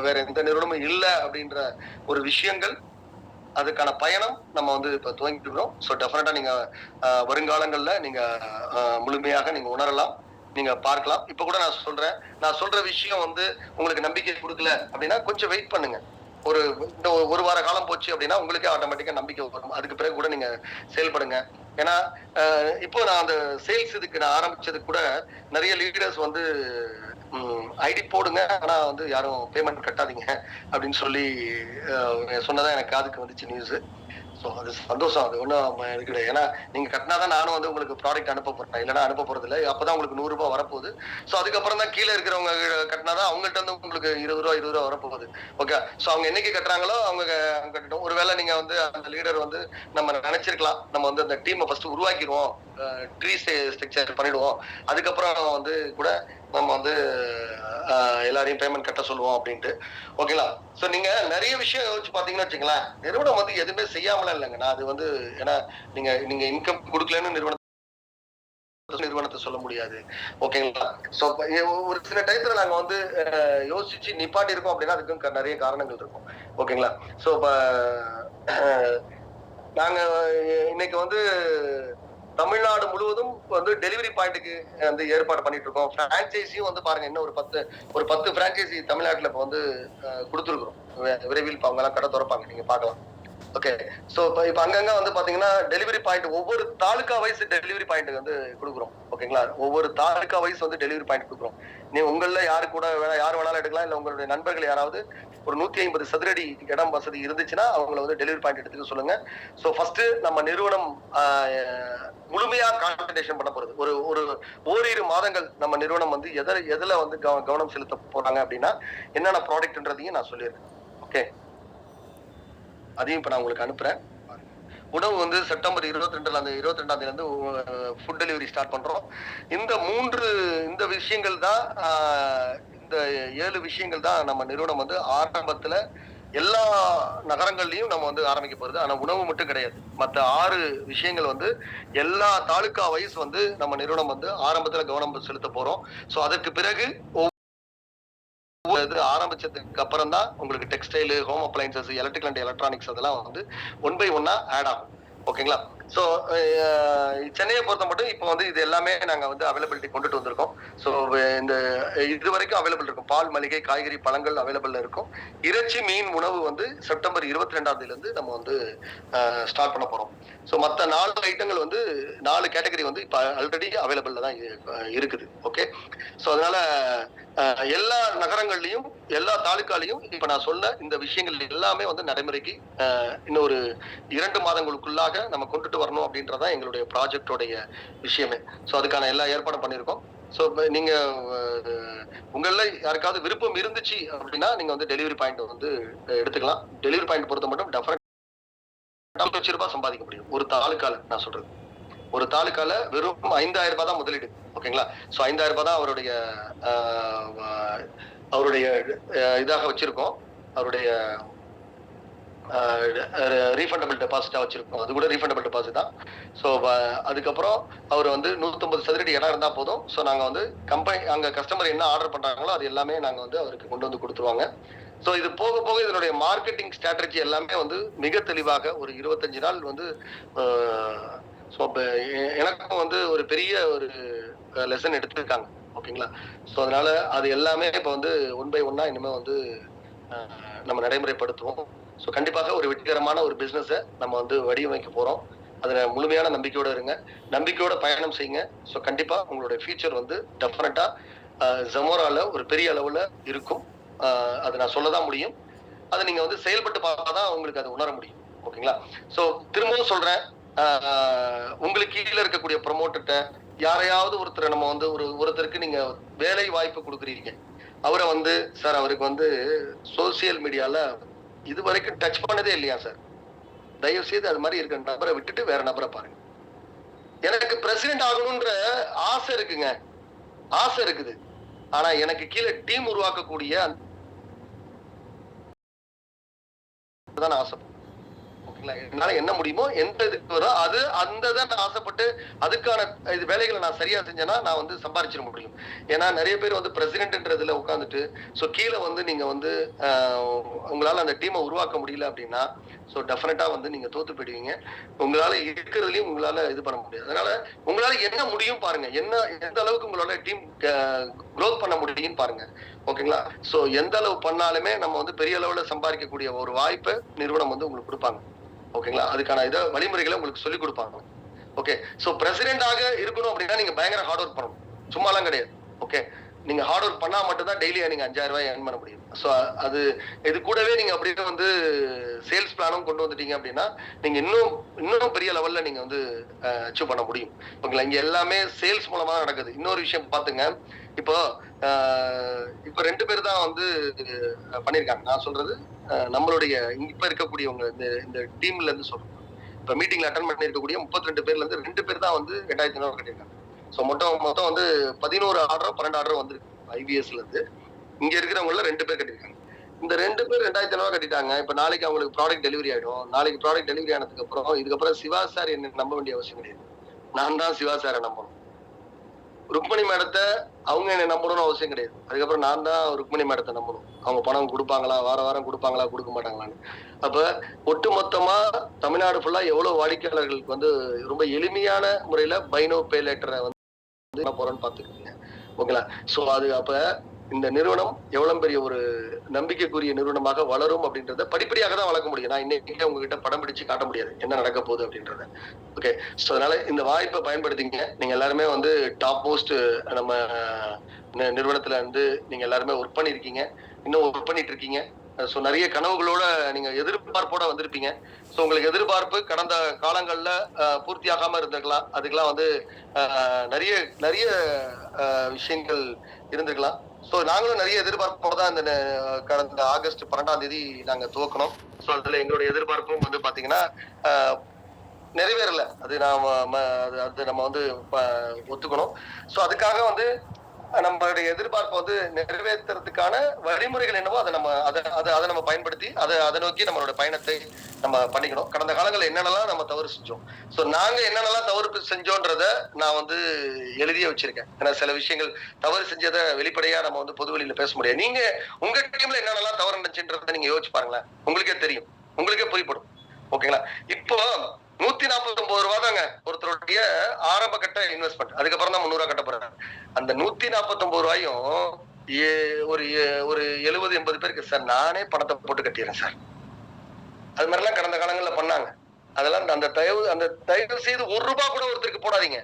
வேற எந்த நிறுவனமும் இல்லை அப்படின்ற ஒரு விஷயங்கள், அதுக்கான பயணம் நம்ம வந்து இப்ப துவங்கிட்டு இருக்கிறோம். ஸோ டெஃபினட்டா நீங்க வருங்காலங்கள்ல நீங்க முழுமையாக நீங்க உணரலாம், நீங்க பார்க்கலாம். இப்ப கூட நான் சொல்ற விஷயம் வந்து உங்களுக்கு நம்பிக்கை கொடுக்கல அப்படின்னா கொஞ்சம் வெயிட் பண்ணுங்க. ஒரு வார காலம் போச்சு அப்படின்னா உங்களுக்கே ஆட்டோமேட்டிக்கா நம்பிக்கை வரும். அதுக்கு பிறகு கூட நீங்க செயல்படுங்க. ஏன்னா இப்போ நான் அந்த சேல்ஸ் இதுக்கு நான் ஆரம்பிச்சது கூட நிறைய லீடர்ஸ் வந்து ஐடி போடுங்க, ஆனா வந்து யாரும் பேமெண்ட் கட்டாதீங்க அப்படின்னு சொல்லி சொன்னதான் எனக்கு காதுக்கு வந்துச்சு நியூஸ். ஸோ அது சந்தோஷம், அது ஒன்றும் எனக்கு கிடையாது. ஏன்னா நீங்க கட்டினாதான் நானும் வந்து உங்களுக்கு ப்ராடக்ட் அனுப்ப போறேன், இல்லைன்னா அனுப்ப போறது இல்லை. அப்பதான் உங்களுக்கு 100 ரூபாய் வரப்போகுது. ஸோ அதுக்கப்புறம் தான் கீழே இருக்கிறவங்க கட்டினாதான் அவங்கள்ட்ட வந்து உங்களுக்கு 20 ரூபா வரப்போகுது. ஓகே, ஸோ அவங்க என்னைக்கு கட்டுறாங்களோ அவங்க கட்டட்டும். ஒருவேளை நீங்க வந்து அந்த லீடர் வந்து நம்ம நினைச்சிருக்கலாம், நம்ம வந்து அந்த டீமை ஃபர்ஸ்ட் உருவாக்கிடுவோம், ட்ரீ ஸ்ட்ரக்சர் பண்ணிடுவோம், அதுக்கப்புறம் வந்து கூட நம்ம வந்து எல்லாரையும் பேமெண்ட் கட்ட சொல்லுவோம் அப்படின்ட்டு. ஓகேங்களா? சோ நீங்க நிறைய விஷயம் யோசிச்சு பாத்தீங்கன்னா வச்சுங்களேன், நிறுவனம் வந்து எதுவுமே செய்யாமலாம் இல்லைங்க. நான் அது வந்து ஏன்னா நீங்க இன்கம் கொடுக்கலன்னு நிறுவனத்தை சொல்ல முடியாது. ஓகேங்களா? சோ ஒரு சில டயத்துல நாங்க வந்து யோசிச்சு நிப்பாட்டி இருக்கோம் அப்படின்னா அதுக்கு நிறைய காரணங்கள் இருக்கும். ஓகேங்களா? சோ இப்ப நாங்க இன்னைக்கு வந்து தமிழ்நாடு முழுவதும் வந்து டெலிவரி பாயிண்ட்டுக்கு வந்து ஏற்பாடு பண்ணிட்டு இருக்கோம். பிரான்சைஸியும் வந்து பாருங்க, இன்னும் ஒரு 10 பிரான்சைசி தமிழ்நாட்டுல இப்ப வந்து கொடுத்துருக்கோம். விரைவில் இப்ப அவங்க எல்லாம் கடை திறப்பாங்க, நீங்க பாக்கலாம். ஓகே, சோ இப்ப அங்கங்க வந்து பாத்தீங்கன்னா டெலிவரி பாயிண்ட் ஒவ்வொரு தாலுகா வைஸ் டெலிவரி பாயிண்ட் வந்து கொடுக்குறோம். ஓகேங்களா? ஒவ்வொரு தாலுகா வைஸ் வந்து டெலிவரி பாயிண்ட் கொடுக்குறோம். நீ உங்கள யாரு கூட யார் வேணாலும் எடுக்கலாம், இல்ல உங்களுடைய நண்பர்கள் யாராவது ஒரு 150 சதுரடி இடம் வசதி இருந்துச்சுன்னா அவங்களை வந்து டெலிவரி பாயிண்ட் எடுத்துக்க சொல்லுங்க. சோ ஃபர்ஸ்ட் நம்ம நிறுவனம் முழுமையா கான்சன்ட்ரேஷன் பண்ண போறது ஒரு ஓரிரு மாதங்கள் நம்ம நிறுவனம் வந்து எதுல வந்து கவனம் செலுத்த போறாங்க அப்படின்னா என்னென்ன ப்ராடக்ட்ன்றதையும் நான் சொல்லியிருக்கேன். ஓகே, அதையும் இப்ப நான் உங்களுக்கு அனுப்புறேன். உணவு வந்து செப்டம்பர் 22 தேதியில இருந்து ஃபுட் டெலிவரி ஸ்டார்ட் பண்றோம். இந்த விஷயங்கள் தான், இந்த 7 விஷயங்கள் தான் நம்ம நிறுவனம் வந்து ஆரம்பத்துல எல்லா நகரங்கள்லயும் நம்ம வந்து ஆரம்பிக்க போறது. ஆனா உணவு மட்டும் கிடையாது, மற்ற 6 விஷயங்கள் வந்து எல்லா தாலுகா வைஸ் வந்து நம்ம நிறுவனம் வந்து ஆரம்பத்துல கவனம் செலுத்த போறோம். சோ அதற்கு பிறகு ஆரம்பிச்சதுக்கு அப்புறம் தான் உங்களுக்கு textile, home appliances, electrical and electronics அதெல்லாம் வந்து 1 by 1 ஆட் ஆகும். ஓகேங்களா? ஸோ சென்னையை பொறுத்த மட்டும் இப்போ வந்து இது எல்லாமே நாங்க வந்து அவைலபிலிட்டி கொண்டுட்டு வந்திருக்கோம். ஸோ இந்த இது வரைக்கும் அவைலபிள் இருக்கும். பால், மளிகை, காய்கறி, பழங்கள் அவைலபிள்ல இருக்கும். இறைச்சி, மீன் உணவு வந்து செப்டம்பர் 22ஆம் தேதியிலிருந்து நம்ம வந்து ஸ்டார்ட் பண்ண போறோம். ஸோ மற்ற 4 ஐட்டங்கள் வந்து 4 கேட்டகரி வந்து இப்போ ஆல்ரெடி அவைலபிள்ல தான் இருக்குது. ஓகே. ஸோ அதனால எல்லா நகரங்கள்லயும் எல்லா தாலுக்காலையும் இப்ப நான் சொன்ன இந்த விஷயங்கள் எல்லாமே வந்து நடைமுறைக்கு இன்னும் ஒரு 2 மாதங்களுக்குள்ளாக நம்ம கொண்டுட்டு வரணும் அப்படின்றதான் எங்களுடைய ப்ராஜெக்டோடைய விஷயமே. ஸோ அதுக்கான எல்லா ஏற்பாடும் பண்ணியிருக்கோம். ஸோ நீங்க உங்கள யாருக்காவது விருப்பம் இருந்துச்சு அப்படின்னா நீங்க வந்து டெலிவரி பாயிண்ட் வந்து எடுத்துக்கலாம். டெலிவரி பாயிண்ட் பொறுத்த மட்டும் டெஃபினட் ரூபாய் சம்பாதிக்க முடியும் ஒரு தாலுக்கால. நான் சொல்றது ஒரு தாலுக்கால வெறும் 5000 ரூபாய் தான் முதலீடு. ஓகேங்களா. ஸோ 5000 ரூபாய் தான் அவருடைய இதாக வச்சிருக்கோம். அவருடைய ரீஃபண்டபிள் டெபாசிட்டா வச்சிருக்கோம். அது கூட ரீஃபண்டபிள் டெபாசிட் தான். ஸோ அதுக்கப்புறம் அவர் வந்து 150 சதுரடி இடம் இருந்தா போதும். ஸோ நாங்க வந்து கம்பெனி அங்க கஸ்டமர் என்ன ஆர்டர் பண்றாங்களோ அது எல்லாமே நாங்க வந்து அவருக்கு கொண்டு வந்து கொடுத்துருவாங்க. ஸோ இது போக போக இதனுடைய மார்க்கெட்டிங் ஸ்ட்ராட்டஜி எல்லாமே வந்து மிக தெளிவாக ஒரு 25 நாள் வந்து ஸோ எனக்கும் வந்து ஒரு பெரிய ஒரு லெசன் எடுத்திருக்காங்க. ஓகேங்களா. ஸோ அதனால அது எல்லாமே இப்போ வந்து 1 by 1 இனிமே வந்து நம்ம நடைமுறைப்படுத்துவோம். ஸோ கண்டிப்பாக ஒரு வெற்றிகரமான ஒரு பிசினஸை நம்ம வந்து வடிவமைக்க போறோம். அதுல முழுமையான நம்பிக்கையோட இருங்க. நம்பிக்கையோட பயணம் செய்யுங்க. ஸோ கண்டிப்பா உங்களுடைய ஃபியூச்சர் வந்து டெஃபினட்டா ஜமோரால ஒரு பெரிய அளவுல இருக்கும். அதை நான் சொல்லதான் முடியும். அதை நீங்க வந்து செயல்பட்டு பார்த்தாதான் உங்களுக்கு அதை உணர முடியும். ஓகேங்களா. ஸோ திரும்பவும் சொல்றேன், உங்களுக்கு கீழே இருக்கக்கூடிய ப்ரொமோட்டர்கிட்ட யாரையாவது ஒருத்தரை நம்ம வந்து ஒருத்தருக்கு நீங்க வேலை வாய்ப்பு கொடுக்குறீங்க. அவரை வந்து சார் அவருக்கு வந்து சோசியல் மீடியால இது வரைக்கும் டச் பண்ணதே இல்லையா சார், தயவு செய்து அது மாதிரி இருக்கிற நபரை விட்டுட்டு வேற நபரை பாருங்க. எனக்கு பிரசிடென்ட் ஆகணும்ன்ற ஆசை இருக்குங்க, ஆசை இருக்குது. ஆனா எனக்கு கீழே டீம் உருவாக்கக்கூடிய ஆசை. என்னால என்ன முடியுமோ எந்த இதுக்கு வரும் அது அந்த நான் ஆசைப்பட்டு அதுக்கான இது வேலைகளை நான் சரியா செஞ்சேன்னா நான் வந்து சம்பாதிச்சிட முடியும். ஏன்னா நிறைய பேர் வந்து பிரசிடென்ட்ன்றதுல உட்காந்துட்டு ஸோ கீழே வந்து நீங்க வந்து உங்களால அந்த டீமை உருவாக்க முடியல அப்படின்னா ஸோ டெஃபினட்டா வந்து நீங்க தோத்து போயிடுவீங்க. உங்களால இருக்கிறதுலயும் உங்களால இது பண்ண முடியாது. அதனால உங்களால என்ன முடியும் பாருங்க, என்ன எந்த அளவுக்கு உங்களால டீம் க்ரோத் பண்ண முடியும்னு பாருங்க. ஓகேங்களா. ஸோ எந்த அளவு பண்ணாலுமே நம்ம வந்து பெரிய அளவுல சம்பாதிக்கக்கூடிய ஒரு வாய்ப்பை நிறுவனம் வந்து உங்களுக்கு கொடுப்பாங்க. ஓகேங்களா. அதுக்கான இதை வழிமுறைகளை உங்களுக்கு சொல்லிக் கொடுப்பாங்க. ஓகே. ஸோ பிரசிடென்டாக இருக்கணும் அப்படின்னா நீங்க பயங்கர ஹார்ட் ஒர்க் பண்ணணும், சும்மாலாம் கிடையாது. ஓகே. நீங்க ஹார்ட் ஒர்க் பண்ணா மட்டும்தான் டெய்லி நீங்க 5000 ரூபாய் ஏர்ன் பண்ண முடியும். ஸோ அது இது கூடவே நீங்க அப்படியே வந்து சேல்ஸ் பிளானும் கொண்டு வந்துட்டீங்க அப்படின்னா நீங்க இன்னும் பெரிய லெவல்ல நீங்க வந்து அச்சீவ் பண்ண முடியும். ஓகேங்களா. இங்க எல்லாமே சேல்ஸ் மூலமா தான் நடக்குது. இன்னொரு விஷயம் பாத்துங்க, இப்போ 2 பேர் தான் வந்து பண்ணிருக்காங்க. நான் சொல்றது நம்மளுடைய இப்ப இருக்கக்கூடியவங்க இந்த டீம்ல இருந்து சொல்றேன். இப்ப மீட்டிங்ல அட்டன் பண்ணி இருக்கக்கூடிய 32 பேர்ல இருந்து 2 பேர் தான் வந்து 2500 கட்டிருக்காங்க. ஸோ மொத்தம் வந்து 11 ஆர்டர் 12 ஆர்டர் வந்துருக்கு ஐபிஎஸ்ல இருந்து. இங்க இருக்கிறவங்கள 2 பேர் கட்டிருக்காங்க. இந்த 2 பேர் 2500 கட்டிட்டாங்க. இப்ப நாளைக்கு அவங்களுக்கு ப்ராடக்ட் டெலிவரி ஆயிடும். நாளைக்கு ப்ராடக்ட் டெலிவரி ஆனதுக்கு அப்புறம் இதுக்கப்புறம் சிவா சார் என்ன நம்ப வேண்டிய அவசியம் கிடையாது. நான் தான் சிவா சாரை நம்பணும். ருக்மணி மேடத்தை அவங்க என்ன நம்பணும்னு அவசியம் கிடையாது. அதுக்கப்புறம் நான் தான் ருக்மணி மேடத்தை நம்பணும். அவங்க பணம் கொடுப்பாங்களா, வாரம் கொடுப்பாங்களா, கொடுக்க மாட்டாங்களான்னு. அப்ப ஒட்டுமொத்தமா தமிழ்நாடு ஃபுல்லா எவ்வளவு வாடிக்கையாளர்களுக்கு வந்து ரொம்ப எளிமையான முறையில பை நோ பே லேட்டரை வந்து போறோம்னு பாத்துக்கோங்க. ஓகேங்களா. சோ அது அப்ப இந்த நிறுவனம் எவ்வளவு பெரிய ஒரு நம்பிக்கைக்குரிய நிறுவனமாக வளரும் அப்படின்றத படிப்படியாக தான் வளர்க்க முடியும். நான் இன்னைக்கு உங்ககிட்ட படம் பிடிச்சு காட்ட முடியாது என்ன நடக்க போகுது அப்படின்றத. ஓகே. ஸோ அதனால இந்த வாய்ப்பை பயன்படுத்திங்க. நீங்க எல்லாருமே வந்து டாப் மோஸ்ட் நம்ம நிறுவனத்துல இருந்து நீங்க எல்லாருமே ஒர்க் பண்ணிருக்கீங்க, இன்னும் ஒர்க் பண்ணிட்டு இருக்கீங்க. ஸோ நிறைய கனவுகளோட நீங்க எதிர்பார்ப்போட வந்திருப்பீங்க. ஸோ உங்களுக்கு எதிர்பார்ப்பு கடந்த காலங்கள்ல பூர்த்தியாகாம இருந்திருக்கலாம். அதுக்கெல்லாம் வந்து நிறைய நிறைய விஷயங்கள் இருந்திருக்கலாம். ஸோ நாங்களும் நிறைய எதிர்பார்ப்போட தான் இந்த கடந்த ஆகஸ்ட் 12ஆம் தேதி நாங்க துவக்கணும். ஸோ அதுல எங்களுடைய எதிர்பார்ப்பும் வந்து பாத்தீங்கன்னா நிறைவேறல. அது நம்ம வந்து ஒத்துக்கணும். ஸோ அதுக்காக வந்து நம்மளுடைய எதிர்பார்ப்பை வந்து நிறைவேற்றுறதுக்கான வழிமுறைகள் என்னவோ அதை நம்ம பயன்படுத்தி அதை நோக்கி நம்மளோட பயணத்தை நம்ம பண்ணிக்கணும். கடந்த காலங்களில் என்னென்னலாம் நம்ம தவறு செஞ்சோம், ஸோ நாங்க என்னென்னலாம் தவறு செஞ்சோன்றத நான் வந்து எழுதியே வச்சிருக்கேன். ஏன்னா சில விஷயங்கள் தவறு செஞ்சதை வெளிப்படையா நம்ம வந்து பொது வெளியில பேச முடியாது. நீங்க உங்க டீம்ல என்னென்னலாம் தவறு நடந்துச்சுன்றத நீங்க யோசிச்சு பாருங்களேன், உங்களுக்கே தெரியும், உங்களுக்கே புரியப்படும். ஓகேங்களா. இப்போ 149 ரூபா தாங்க ஒருத்தருடைய ஆரம்ப கட்ட இன்வெஸ்ட்மெண்ட். அதுக்கப்புறம் தான் 300 கட்ட போறாங்க. அந்த 149 ரூபாயும் ஒரு ஒரு 70-80 பேருக்கு சார் நானே பணத்தை போட்டு கட்டிடுறேன் சார். அது மாதிரிலாம் கடந்த காலங்கள்ல பண்ணாங்க. அதெல்லாம் அந்த தயவு செய்து 1 ரூபா கூட ஒருத்தருக்கு போடாதீங்க.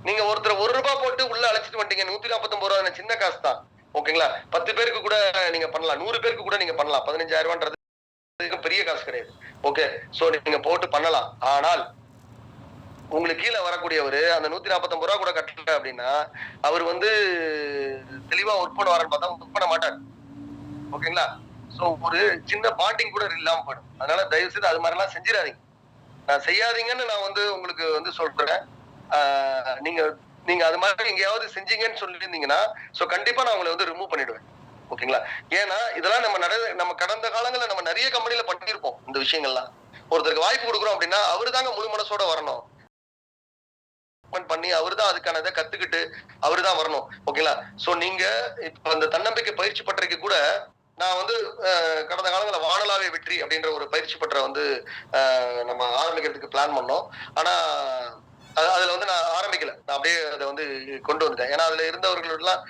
நீங்க ஒருத்தர் 1 ரூபா போட்டு உள்ள அழைச்சிட்டு வந்துட்டீங்க. 149 ரூபா சின்ன காசு தான். ஓகேங்களா? 10 பேருக்கு கூட நீங்க பண்ணலாம். 100 பேருக்கு கூட நீங்க பண்ணலாம். 15,000 ரூபான்றது பெரிய காசு கிடையாது. ஓகே. சோ நீங்க போட்டு பண்ணலாம். ஆனால் உங்களுக்கு கீழே வரக்கூடியவர் அந்த 149 ரூபா கூட கட்டல அப்படின்னா அவர் தெளிவா ஒர்க் பண்ணுவாருன்னு பார்த்தா ஒர்க் பண்ண மாட்டார். ஓகேங்களா? சோ ஒரு சின்ன பாண்டிங் கூட இல்லாம போயிடும். அதனால தயவு செய்து அது மாதிரி எல்லாம் செஞ்சிடாதீங்க. நான் செய்யாதீங்கன்னு நான் உங்களுக்கு சொல்றேன். நீங்க நீங்க அது மாதிரி எங்கேயாவது செஞ்சீங்கன்னு சொல்லியிருந்தீங்கன்னா சோ கண்டிப்பா நான் உங்களை ரிமூவ் பண்ணிடுவேன். ஓகேங்களா? ஏன்னா இதெல்லாம் நம்ம கடந்த காலங்கள்ல நம்ம நிறைய கம்பெனில பண்ணிருப்போம் இந்த விஷயங்கள்லாம். ஒருத்தருக்கு வாய்ப்பு கொடுக்குறோம் அப்படின்னா அவரு தாங்க முழு மனசோட வரணும். பண்ணி அவரு தான் அதுக்கானதை கத்துக்கிட்டு அவரு தான் வரணும். ஓகேங்களா? சோ நீங்க இப்ப அந்த தன்னம்பிக்கை பயிற்சி பட்டறைக்கு கூட நான் கடந்த காலங்களில் வானலாவே வெற்றி அப்படின்ற ஒரு பயிற்சி பட்டறை நம்ம ஆரம்பிக்கிறதுக்கு பிளான் பண்ணோம். ஆனா அதுல நான் ஆரம்பிக்கல. நான் அப்படியே அதை கொண்டு வந்துட்டேன். ஏன்னா அதுல இருந்தவர்கள் எல்லாம்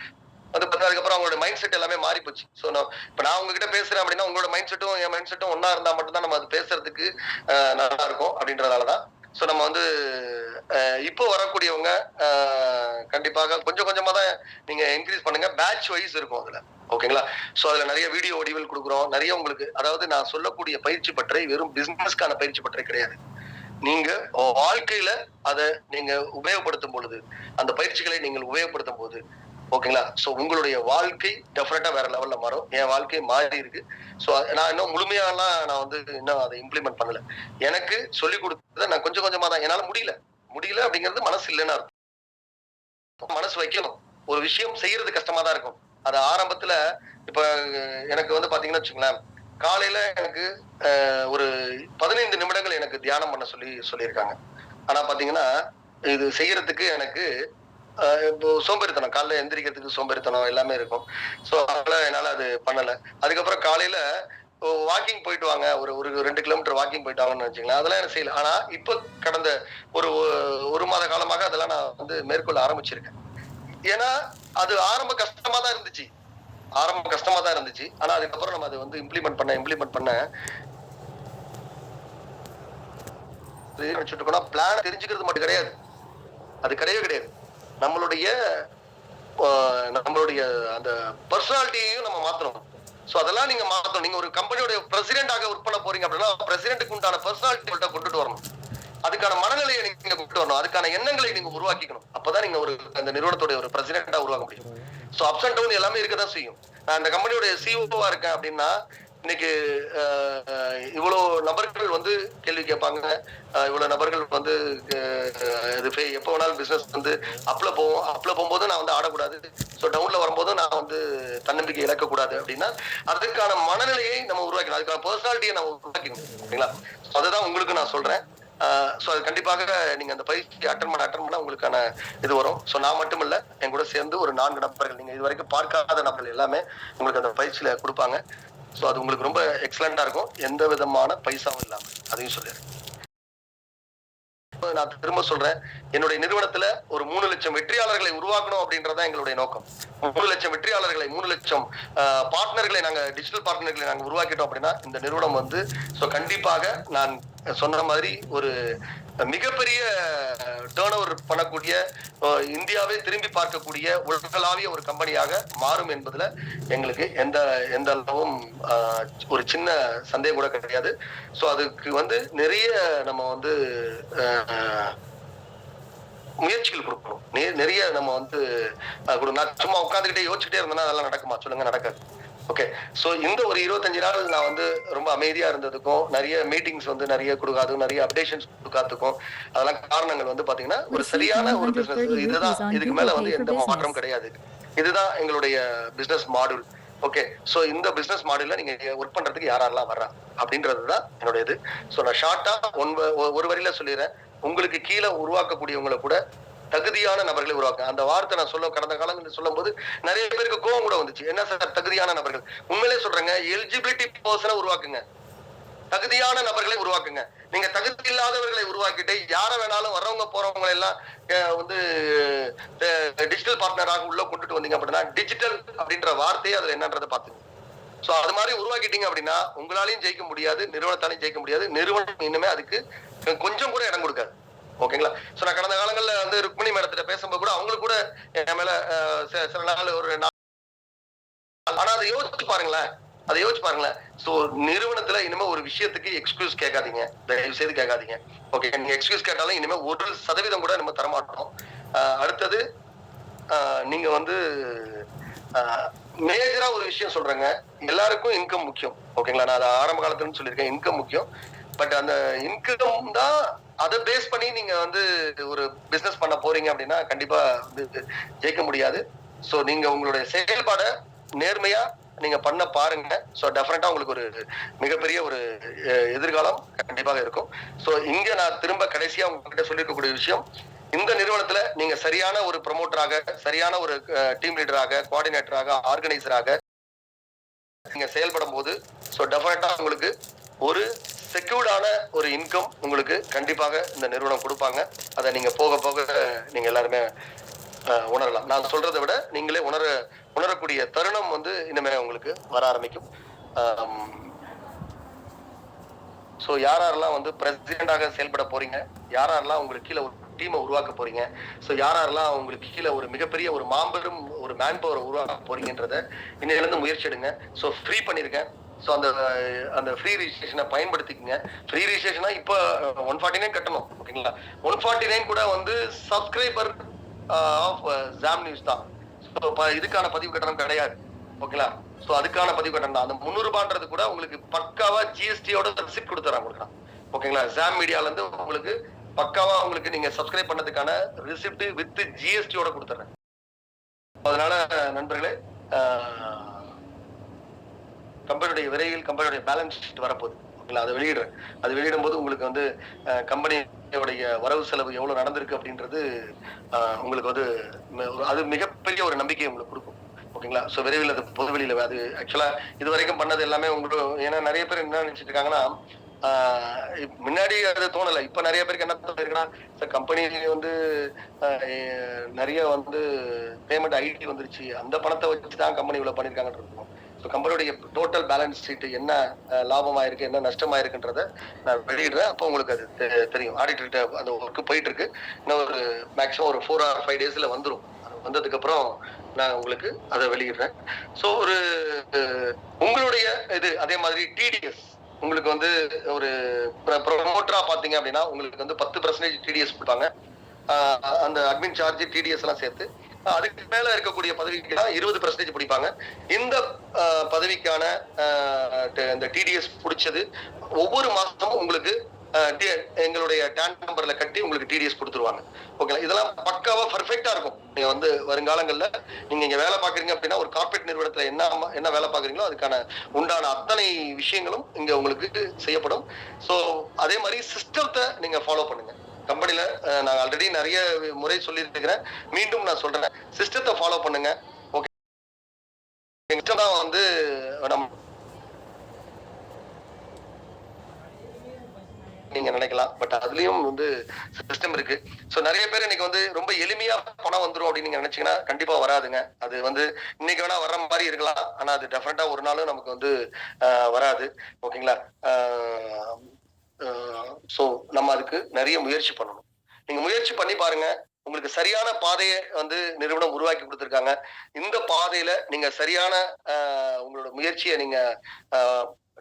அதுக்கப்புறம் அவங்களோட மைண்ட் செட் எல்லாமே மாறி போச்சு. சோ இப்ப நான் உங்ககிட்ட பேசுறேன் அப்படின்னா உங்களோட மைண்ட் செட்டும் என் மைண்ட் செட்டும் ஒன்னா இருந்தா மட்டும்தான் நம்ம அது பேசுறதுக்கு நல்லா இருக்கும் அப்படின்றதாலதான். சோ நம்ம இப்போ வரக்கூடியவங்க கண்டிப்பாக கொஞ்சம் கொஞ்சமா தான் நீங்க இன்க்ரீஸ் பண்ணுங்க. பேட்ச் வைஸ் இருக்கும் அதுல. ஓகேங்களா? சோ அதுல நிறைய வீடியோ வடிவில் கொடுக்குறோம். நிறைய உங்களுக்கு அதாவது நான் சொல்லக்கூடிய பயிற்சி பட்டறை வெறும் பிசினஸ்க்கான பயிற்சி பட்டறை கிடையாது. நீங்க வாழ்க்கையில அதை நீங்க உபயோகப்படுத்தும் பொழுது அந்த பயிற்சிகளை நீங்கள் உபயோகப்படுத்தும் போது ஓகேங்களா? சோ உங்களுடைய வாழ்க்கை டெஃபினட்டா வேற லெவல்ல மாறும். என் வாழ்க்கை மாறி இருக்கு. சோ நான் இன்னும் முழுமையாலாம் நான் இன்னும் அதை இம்ப்ளிமெண்ட் பண்ணல. எனக்கு சொல்லிக் கொடுத்ததை நான் கொஞ்சம் கொஞ்சமா தான். என்னால முடியல அப்படிங்கிறது மனசு இல்லைன்னு அர்த்தம். மனசு வைக்கணும். ஒரு விஷயம் செய்யறது கஷ்டமா தான் இருக்கும். அது ஆரம்பத்துல இப்ப எனக்கு பாத்தீங்கன்னா வச்சுங்களேன், காலையில எனக்கு ஒரு 15 நிமிடங்கள் எனக்கு தியானம் பண்ண சொல்லியிருக்காங்க. ஆனா பாத்தீங்கன்னா இது செய்யறதுக்கு எனக்கு இப்போ சோம்பேறித்தனம், காலைல எந்திரிக்கிறதுக்கு சோம்பேறித்தனம் எல்லாமே இருக்கும். சோ அதனால என்னால அது பண்ணல. அதுக்கப்புறம் காலையில வாக்கிங் போயிட்டு வாங்க, ஒரு 2 கிலோமீட்டர் வாக்கிங் போயிட்டு வாங்கன்னு வச்சுக்கலாம். அதெல்லாம் எனக்கு செய்யல. ஆனா இப்ப கடந்த ஒரு மாத காலமாக அதெல்லாம் நான் மேற்கொள்ள ஆரம்பிச்சிருக்கேன். ஏன்னா அது ஆரம்ப கஷ்டமா தான் இருந்துச்சு. ஆனா அதுக்கப்புறம் நம்ம அதை இம்ப்ளிமெண்ட் பண்ண வச்சுட்டு போனா பிளான் தெரிஞ்சுக்கிறது மட்டும் கிடையாது. அது கிடையாது. நம்மளுடைய அந்த பர்சனாலிட்டியையும் நம்ம மாத்தணும். சோ அதெல்லாம் நீங்க மாத்தணும். நீங்க ஒரு கம்பெனியோட பிரசிடென்டாக ஒர்க் பண்ண போறீங்க அப்படின்னா பிரசிடென்ட்டுக்கு உண்டான பர்சனாலிட்டி கொண்டுட்டு வரணும். அதுக்கான மனநிலையை நீங்க கொண்டு வரணும். அதுக்கான எண்ணங்களை நீங்க உருவாக்கிக்கணும். அப்பதான் நீங்க அந்த நிறுவனத்துடைய ஒரு பிரசிடென்டா உருவாக்க முடியும். சோ அப்ஸ் அண்ட் டவுன் எல்லாமே இருக்கதான் செய்யும். நான் இந்த கம்பெனியோட சிஓவா இருக்கேன் அப்படின்னா இன்னைக்கு இவ்வளவு நபர்கள் கேள்வி கேட்பாங்க. இவ்வளவு நபர்கள் எப்ப வேணாலும் பிசினஸ் அப்ல போகும்போது நான் ஆடக்கூடாது. சோ டவுன்ல வரும்போது நான் தன்னம்பிக்கை இழக்கக்கூடாது அப்படின்னா அதுக்கான மனநிலையை நம்ம உருவாக்கணும். அதுக்கான பர்சனாலிட்டியை நம்ம உருவாக்கணும். அதுதான் உங்களுக்கு நான் சொல்றேன். சோ அது கண்டிப்பாக நீங்க அந்த பயிற்சி அட்டன் பண்ண உங்களுக்கான இது வரும். சோ நான் மட்டும் இல்ல, என் கூட சேர்ந்து ஒரு 4 நபர்கள் நீங்க இது வரைக்கும் பார்க்காத நபர்கள் எல்லாமே உங்களுக்கு அந்த பயிற்சியில கொடுப்பாங்க. சோ அது உங்களுக்கு ரொம்ப எக்ஸலண்டா இருக்கும். எந்த விதமான பைசாவும் இல்லாம. அதையும் சொல்லிடுறேன். நான் திரும்ப சொல்றேன், என்னுடைய நிறுவனத்துல ஒரு 3 லட்சம் வெற்றியாளர்களை உருவாக்கணும் அப்படின்றதான் எங்களுடைய நோக்கம். 3 லட்சம் வெற்றியாளர்களை 3 லட்சம் பார்ட்னர்களை டிஜிட்டல் பார்ட்னர்களை நாங்க உருவாக்கிட்டோம் அப்படின்னா இந்த நிறுவனம் கண்டிப்பாக நான் சொன்ன மாதிரி ஒரு மிகப்பெரிய டர்ன் ஓவர் பண்ணக்கூடிய இந்தியாவை திரும்பி பார்க்கக்கூடிய உலகளாவிய ஒரு கம்பெனியாக மாறும் என்பதுல எங்களுக்கு எந்த அளவும் ஒரு சின்ன சந்தேகம் கூட கிடையாது. சோ அதுக்கு நிறைய நம்ம முயற்சிகள் கொடுக்கணும். நிறைய நம்ம நான் சும்மா உட்காந்துக்கிட்டே யோசிச்சுட்டே இருந்தேன்னா அதெல்லாம் நடக்குமா? சொல்லுங்க, நடக்காது. ஓகே. சோ இந்த ஒரு 25 நாள் நான் ரொம்ப அமைதியா இருந்ததுக்கும் நிறைய மீட்டிங்ஸ் நிறைய கொடுக்காதுக்கும் நிறைய அப்டேஷன்ஸ் கொடுக்காதுக்கும் அதெல்லாம் காரணங்கள் பாத்தீங்கன்னா ஒரு சரியான ஒரு பிசினஸ் இதுதான். இதுக்கு மேல எந்த மாற்றம் கிடையாது. இதுதான் எங்களுடைய பிசினஸ் மாடல். ஓகே. சோ இந்த பிசினஸ் மாடல்ல நீங்க ஒர்க் பண்றதுக்கு யாரெல்லாம் வர்றா அப்படின்றதுதான் என்னுடைய இது. சோ நான் ஷார்ட்டா ஒரு வரியில சொல்லிடுறேன். உங்களுக்கு கீழே உருவாக்கக்கூடியவங்களை கூட தகுதியான நபர்களை உருவாக்க. அந்த வார்த்தை நான் கடந்த காலங்களில் சொல்லும் போது நிறைய பேருக்கு கோவம் கூட வந்துச்சு. என்ன சார் தகுதியான நபர்கள்? உண்மையிலே சொல்றேங்க, எலிஜிபிலிட்டி பர்சனை உருவாக்குங்க. தகுதியான நபர்களை உருவாக்குங்க. நீங்க தகுதி இல்லாதவர்களை உருவாக்கிட்டு யார வேணாலும் வர்றவங்க போறவங்க எல்லாம் வந்து டிஜிட்டல் பார்ட்னராக உள்ள கொண்டுட்டு வந்தீங்க அப்படின்னா, டிஜிட்டல் அப்படின்ற வார்த்தையே அதுல என்னன்றதை பாத்துங்க. சோ அது மாதிரி உருவாக்கிட்டீங்க அப்படின்னா உங்களாலையும் ஜெயிக்க முடியாது, நிறுவனத்தாலையும் ஜெயிக்க முடியாது. நிறுவனம் இனிமே அதுக்கு கொஞ்சம் கூட இடம் கொடுக்காது. ஓகேங்களா? சோ நான் கடந்த காலங்கள்ல வந்து ருக்மிணி மேடத்திட்ட பேசும்போது கூட அவங்களுக்கு கூட என் மேல சில நாள் ஒரு ஆனா அதை யோசிச்சு பாருங்களேன். அதை யோசிச்சு பாருங்களேன். சோ நிறுவனத்துல இனிமே ஒரு விஷயத்துக்கு எக்ஸ்கியூஸ் கேட்காதீங்க. தயவு செய்து கேட்காதீங்க. ஓகே, நீங்க எக்ஸ்கியூஸ் கேட்டாலும் இனிமே 1% கூட நம்ம தரமாட்டோம். அடுத்தது நீங்க வந்து மேஜரா ஒரு விஷயம் சொல்றேங்க. எல்லாருக்கும் இன்கம் முக்கியம். ஓகேங்களா? நான் அதை ஆரம்ப காலத்துல சொல்லியிருக்கேன். இன்கம் முக்கியம். பட் அந்த இன்கம் தான் அதை பேஸ் பண்ணி நீங்க வந்து ஒரு பிசினஸ் பண்ண போறீங்க அப்படின்னா கண்டிப்பா வந்து ஜெயிக்க முடியாது. சோ நீங்க உங்களுடைய செயல்பாட நேர்மையா நீங்க பண்ண பாருங்க. சோ டெஃபினட்டா உங்களுக்கு ஒரு மிகப்பெரிய ஒரு எதிர்காலம் கண்டிப்பாக இருக்கும். சோ இங்க நான் திரும்ப கடைசியா உங்ககிட்ட சொல்லிருக்கக்கூடிய விஷயம், இந்த நிறுவனத்துல நீங்க சரியான ஒரு ப்ரமோட்டராக, சரியான ஒரு டீம் லீடராக, கோஆர்டினேட்டராக, ஆர்கனைசராக நீங்க செயல்படும் போது சோ டெஃபினட்டா உங்களுக்கு ஒரு செக்யூர்டான ஒரு இன்கம் உங்களுக்கு கண்டிப்பாக இந்த நிறுவனம் கொடுப்பாங்க. அதை நீங்க போக போக நீங்க எல்லாருமே உணரலாம். நான் சொல்றதை விட நீங்களே உணரக்கூடிய தருணம் வந்து இனிமே உங்களுக்கு வர ஆரம்பிக்கும். சோ யாரெல்லாம் வந்து பிரசிடென்டாக செயல்பட போறீங்க, யாரெல்லாம் உங்களுக்கு கீழே ஒரு டீமை உருவாக்க போறீங்க, சோ யாரெல்லாம் உங்களுக்கு கீழே ஒரு மிகப்பெரிய ஒரு மாபெரும் ஒரு மேன் பவர் உருவாக்க போறீங்கன்றத இன்னையிலிருந்து முயற்சி எடுங்க. சோ ஃப்ரீ பண்ணிருக்கேன். சோ அந்த ஃப்ரீ ரிஜிஸ்ட்ரேஷனை பயன்படுத்திக்கங்க. ஃப்ரீ ரிஜிஸ்ட்ரேஷனா இப்ப 149 கட்டணும். ஓகேங்களா? 149 கூட வந்து சப்ஸ்கிரைபர் ஆஃப் ஜாம் நியூஸ் தான். இதுக்கான பதிவு கட்டணம் கிடையாது. ஓகேங்களா? சோ அதுக்கான பதிவு கட்டணம் தான். அந்த 300 ரூபான்றது கூட உங்களுக்கு பக்காவா ஜிஎஸ்டியோட ரெசிப்ட் கொடுத்துறாங்க உங்களுக்கு. ஓகேங்களா? ஜாம் மீடியால இருந்து உங்களுக்கு பக்காவா உங்களுக்கு நீங்க சப்ஸ்கிரைப் பண்ணதுக்கான ரெசிப்ட் வித் ஜிஎஸ்டியோட கொடுத்துறேன். அதனால நண்பர்களே, கம்பெனியுடைய விரைவில் கம்பெனியுடைய பேலன்ஸ் ஷீட் வரப்போகுது. ஓகேங்களா? அதை வெளியிடுறேன். அது வெளியிடும் போது உங்களுக்கு வந்து கம்பெனியோடைய வரவு செலவு எவ்வளவு நடந்திருக்கு அப்படின்றது உங்களுக்கு வந்து அது மிகப்பெரிய ஒரு நம்பிக்கையை உங்களுக்கு கொடுக்கும். ஓகேங்களா? சோ விரைவில் அது பொதுவெளியில அது ஆக்சுவலா இது வரைக்கும் பண்ணது எல்லாமே உங்களுக்கு, ஏன்னா நிறைய பேர் என்ன நினைச்சிட்டு இருக்காங்கன்னா, முன்னாடி அது தோணல. இப்ப நிறைய பேருக்கு என்ன தோணுதுன்னா, கம்பெனி வந்து நிறைய வந்து பேமெண்ட் ஐடி வந்துருச்சு, அந்த பணத்தை வச்சுதான் கம்பெனி இவ்வளவு பண்ணிருக்காங்கன்னு இருக்கும். ஸோ கம்பெனியுடைய டோட்டல் பேலன்ஸ் ஷீட் என்ன லாபமாயிருக்கு, என்ன நஷ்டமாயிருக்குன்றத நான் வெளியிடுறேன். அப்போ உங்களுக்கு அது தெரியும். ஆடிட்டர்கிட்ட அந்த ஒர்க்கு போயிட்டு இருக்கு. இன்னும் ஒரு மேக்ஸிமம் ஒரு 4 or 5 daysல வந்துடும். வந்ததுக்கு அப்புறம் நான் உங்களுக்கு அதை வெளியிடுறேன். ஸோ ஒரு உங்களுடைய இது அதே மாதிரி டிடிஎஸ் உங்களுக்கு வந்து ஒரு ப்ரொமோட்டரா பாத்தீங்க அப்படின்னா உங்களுக்கு வந்து 10% டிடிஎஸ் கொடுப்பாங்க. அந்த அட்மின் சார்ஜ் டிடிஎஸ் எல்லாம் சேர்த்து அதுக்கு மேல இருக்கக்கூடிய பதவிக்கு 20% பிடிப்பாங்க. இந்த பதவிக்கான இந்த டிடிஎஸ் பிடிச்சது ஒவ்வொரு மாசமும் உங்களுக்கு எங்களுடைய டேன் நம்பர்ல கட்டி உங்களுக்கு டிடிஎஸ் கொடுத்துருவாங்க. ஓகேங்களா? இதெல்லாம் பக்காவா பர்ஃபெக்டா இருக்கும். நீங்க வந்து வருங்காலங்கள்ல நீங்க இங்க வேலை பாக்குறீங்க அப்படின்னா ஒரு கார்பரேட் நிறுவனத்துல என்ன வேலை பாக்குறீங்களோ அதுக்கான உண்டான அத்தனை விஷயங்களும் இங்க உங்களுக்கு செய்யப்படும். சோ அதே மாதிரி சிஸ்டத்தை நீங்க ஃபாலோ பண்ணுங்க. கம்பெனில நான் ஆல்ரெடி நிறைய முறை சொல்லிட்டு இருக்கிறேன். மீண்டும் நான் சொல்றேன், சிஸ்டத்தை ஃபாலோ பண்ணுங்க. ஓகே, தான் வந்து நீங்க நினைக்கலாம். பட் அதுலயும் வந்து சிஸ்டம் இருக்கு. சோ நிறைய பேர் இன்னைக்கு வந்து ரொம்ப எளிமையா பணம் வந்துரும் அப்படின்னு நீங்க நினைச்சீங்கன்னா கண்டிப்பா வராதுங்க. அது வந்து இன்னைக்கு வேணா வர்ற மாதிரி இருக்கலாம், ஆனா அது டெஃபினட்டா ஒரு நாளும் நமக்கு வந்து வராது. ஓகேங்களா? சோ நம்ம அதுக்கு நிறைய முயற்சி பண்ணணும். நீங்க முயற்சி பண்ணி பாருங்க. உங்களுக்கு சரியான பாதையை வந்து நிறுவனம் உருவாக்கி கொடுத்திருக்காங்க. இந்த பாதையில நீங்க சரியான உங்களோட முயற்சியை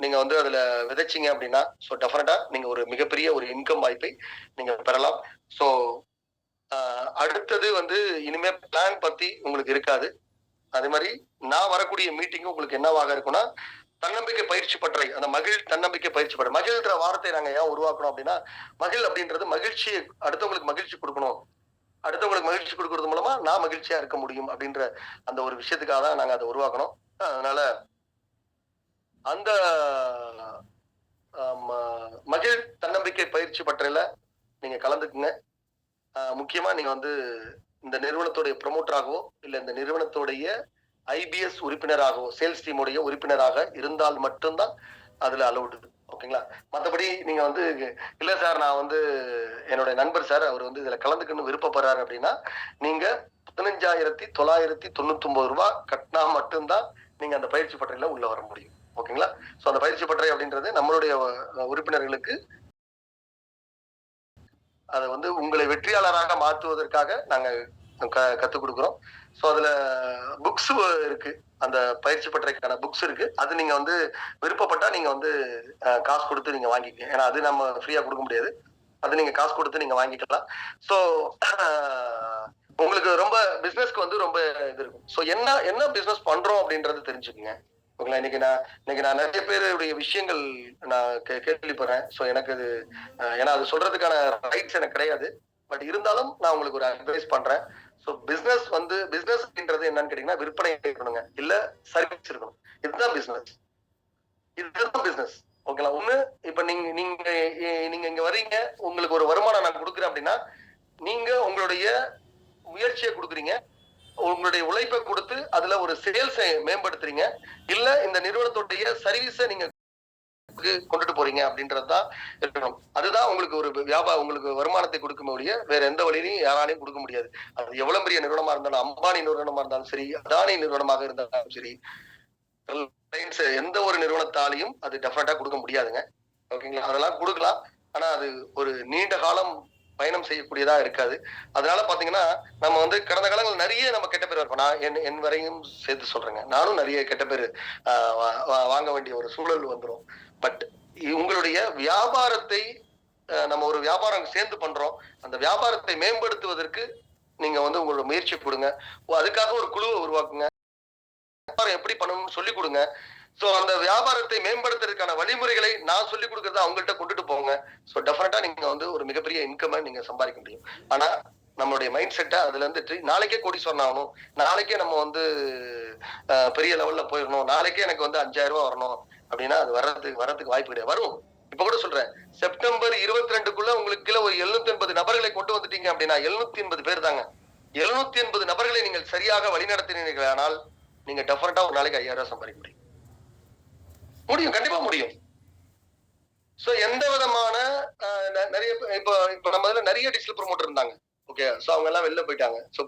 நீங்க வந்து அதுல விதைச்சீங்க அப்படின்னா சோ டெஃபினட்டா நீங்க ஒரு மிகப்பெரிய ஒரு இன்கம் வாய்ப்பை நீங்க பெறலாம். சோ அடுத்தது வந்து இனிமே பிளான் பத்தி உங்களுக்கு இருக்காது. அதே மாதிரி நான் வரக்கூடிய மீட்டிங்கும் உங்களுக்கு என்னவாக இருக்கும்னா, தன்னம்பிக்கை பயிற்சி பற்றை, அந்த தன்னம்பிக்கை பயிற்சி பற்றை. மகிழ்ன்ற வார்த்தை நாங்க ஏன் உருவாக்கணும் அப்படின்னா, அப்படின்றது மகிழ்ச்சியை அடுத்தவங்களுக்கு மகிழ்ச்சி கொடுக்கணும், அடுத்தவங்களுக்கு மகிழ்ச்சி கொடுக்கறது மூலமா நான் மகிழ்ச்சியா இருக்க முடியும் அப்படின்ற அந்த ஒரு விஷயத்துக்காக தான் நாங்க அதை உருவாக்கணும். அதனால அந்த தன்னம்பிக்கை பயிற்சி பற்றையில நீங்க கலந்துக்குங்க. முக்கியமா நீங்க வந்து இந்த நிறுவனத்துடைய ப்ரமோட்டராகவோ இல்ல இந்த நிறுவனத்துடைய ஐபிஎஸ் உறுப்பினராகவோ சேல்ஸ் டீமுடைய உறுப்பினராக இருந்தால் மட்டும்தான் அதுல அலௌடு. ஓகேங்களா? மத்தபடி நீங்க வந்து இல்ல சார் நான் வந்து என்னோட நண்பர் சார் அவர் வந்து இதுல கலந்துக்கணும்னு விருப்பப்படுறாரு அப்படின்னா, நீங்க ரூ. 15,999 கட்டினா மட்டும்தான் நீங்க அந்த பயிற்சி பட்டறையில உள்ள வர முடியும். ஓகேங்களா? சோ அந்த பயிற்சி பட்டறை அப்படின்றது நம்மளுடைய உறுப்பினர்களுக்கு அத வந்து உங்களை வெற்றியாளராக மாற்றுவதற்காக நாங்க கத்துக் கொடுக்குறோம். சோ அதுல புக்ஸ் இருக்கு. அந்த பயிற்சி பட்டறைக்கான புக்ஸ் இருக்கு. அது நீங்க வந்து விருப்பப்பட்டா நீங்க வந்து காசு கொடுத்து நீங்க வாங்கிக்கங்க. ஏன்னா அது நம்ம ஃப்ரீயா கொடுக்க முடியாது. அது நீங்க காசு கொடுத்து நீங்க வாங்கிக்கலாம். சோ உங்களுக்கு ரொம்ப பிசினஸ்க்கு வந்து ரொம்ப இது இருக்கும். சோ என்ன என்ன பிசினஸ் பண்றோம் அப்படின்றது தெரிஞ்சுக்கங்க. ஓகேங்களா? இன்னைக்கு நான் நிறைய பேருடைய விஷயங்கள் நான் கேள்விப்படுறேன். சோ எனக்கு அது ஏன்னா அது சொல்றதுக்கான ரைட்ஸ் எனக்கு கிடையாது. பட் இருந்தாலும் நான் உங்களுக்கு ஒரு அட்வைஸ் பண்றேன். சோ பிசினஸ் அப்படின்றது என்னன்னு கேட்டீங்கன்னா விற்பனை இருக்கணுங்க. இல்ல சர்வீஸ் இருக்கணும். இதுதான் பிசினஸ். இதுதான் பிசினஸ். ஓகேங்களா? ஒண்ணு இப்ப நீங்க நீங்க நீங்க இங்க வர்றீங்க, உங்களுக்கு ஒரு வருமானம் நான் குடுக்குறேன் அப்படின்னா, நீங்க உங்களுடைய முயற்சியை குடுக்குறீங்க. உங்களுடைய உழைப்பை கொடுத்து அதுல ஒரு சேல்ஸை மேம்படுத்துறீங்க. இல்ல இந்த நிறுவனத்துடைய சர்வீஸை நீங்க கொண்டுட்டு போறீங்க அப்படின்றதுதான் இருக்கணும். அதுதான் உங்களுக்கு ஒரு உங்களுக்கு வருமானத்தை கொடுக்க முடிய வேற எந்த வழியிலையும் யாராலையும் கொடுக்க முடியாது. அது எவ்வளவு பெரிய நிறுவனமா இருந்தாலும், அம்பானி நிறுவனமா இருந்தாலும் சரி, அதானி நிறுவனமாக இருந்தாலும் சரி, எந்த ஒரு நிறுவனத்தாலையும் அது டெஃபினட்டா கொடுக்க முடியாதுங்க. ஓகேங்களா? அதெல்லாம் கொடுக்கலாம். ஆனா அது ஒரு நீண்ட காலம் பயணம் செய்யக்கூடியதா இருக்காது. அதனால பாத்தீங்கன்னா நம்ம வந்து கடந்த காலங்கள் நிறைய நம்ம கெட்ட பேர் இருப்போம். நான் என் வரையும் சேர்த்து சொல்றேங்க. நானும் நிறைய கெட்ட பேர் வாங்க வேண்டிய ஒரு சூழல் வந்துடும். பட் உங்களுடைய வியாபாரத்தை நம்ம ஒரு வியாபாரம் சேர்ந்து பண்றோம். அந்த வியாபாரத்தை மேம்படுத்துவதற்கு நீங்க வந்து உங்களோட முயற்சி கொடுங்க. அதுக்காக ஒரு குழுவை உருவாக்குங்க. வியாபாரம் எப்படி பண்ணணும்னு சொல்லிக் கொடுங்க. சோ அந்த வியாபாரத்தை மேம்படுத்துறதுக்கான வழிமுறைகளை நான் சொல்லிக் கொடுக்கறத அவங்கள்ட்ட கொண்டுட்டு போங்க. சோ டெஃபினட்டா நீங்க வந்து ஒரு மிகப்பெரிய இன்கம் நீங்க சம்பாதிக்க முடியும். ஆனா நம்மளுடைய மைண்ட் செட்டை அதுல இருந்துட்டு நாளைக்கே கோடீஸ்வரன் ஆகணும், நாளைக்கே நம்ம வந்து பெரிய லெவல்ல போயிடணும், நாளைக்கே எனக்கு வந்து 5,000 ரூபாய் வரணும் அப்படின்னா அது வர்றதுக்கு வாய்ப்பு கிடையாது. வரும். இப்ப கூட சொல்றேன், செப்டம்பர் 22க்குள்ள உங்களுக்கு ஒரு 780 நபர்களை கொண்டு வந்துட்டீங்க அப்படின்னா 780 பேர் தாங்க. 780 நபர்களை நீங்கள் சரியாக வழிநடத்தினீர்கள் ஆனால் நீங்க டெஃபினட்டா ஒரு நாளைக்கு 5,000 ரூபாய் சம்பாதிக்க முடியும். கண்டிப்பா முடியும். சோ எந்த விதமான நிறைய இப்ப நம்ம இதுல நிறைய டிஜிட்டல் ப்ரோமோட்டர் இருந்தாங்க. ஓகே. சோ அவங்க எல்லாம் வெளில போயிட்டாங்க. சோ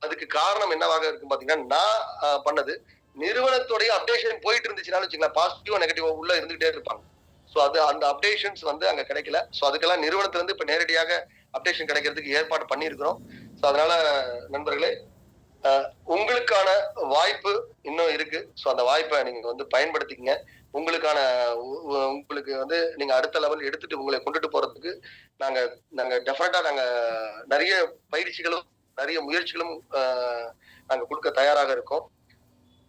அதுக்கு காரணம் என்னவாக இருக்கும் பாத்தீங்கன்னா நான் பண்ணது நிறுவனத்துடைய அப்டேஷன் போயிட்டு இருந்துச்சுன்னா வச்சுங்களேன், பாசிட்டிவா நெகட்டிவா உள்ள இருந்துகிட்டே இருப்பாங்க. சோ அது அந்த அப்டேஷன்ஸ் வந்து அங்க கிடைக்கல. சோ அதுக்கெல்லாம் நிறுவனத்துல இருந்து இப்ப நேரடியாக அப்டேஷன் கிடைக்கிறதுக்கு ஏற்பாடு பண்ணியிருக்கிறோம். சோ அதனால நண்பர்களே உங்களுக்கான வாய்ப்பு இன்னும் இருக்கு. சோ அந்த வாய்ப்பை நீங்க வந்து பயன்படுத்திக்கங்க. உங்களுக்கு வந்து நீங்க அடுத்த லெவல் எடுத்துட்டு உங்களை கொண்டுட்டு போறதுக்கு நாங்க நாங்க டெஃபினட்டா நாங்க நிறைய பயிற்சிகளும் நிறைய முயற்சிகளும் நாங்க கொடுக்க தயாராக இருக்கோம்.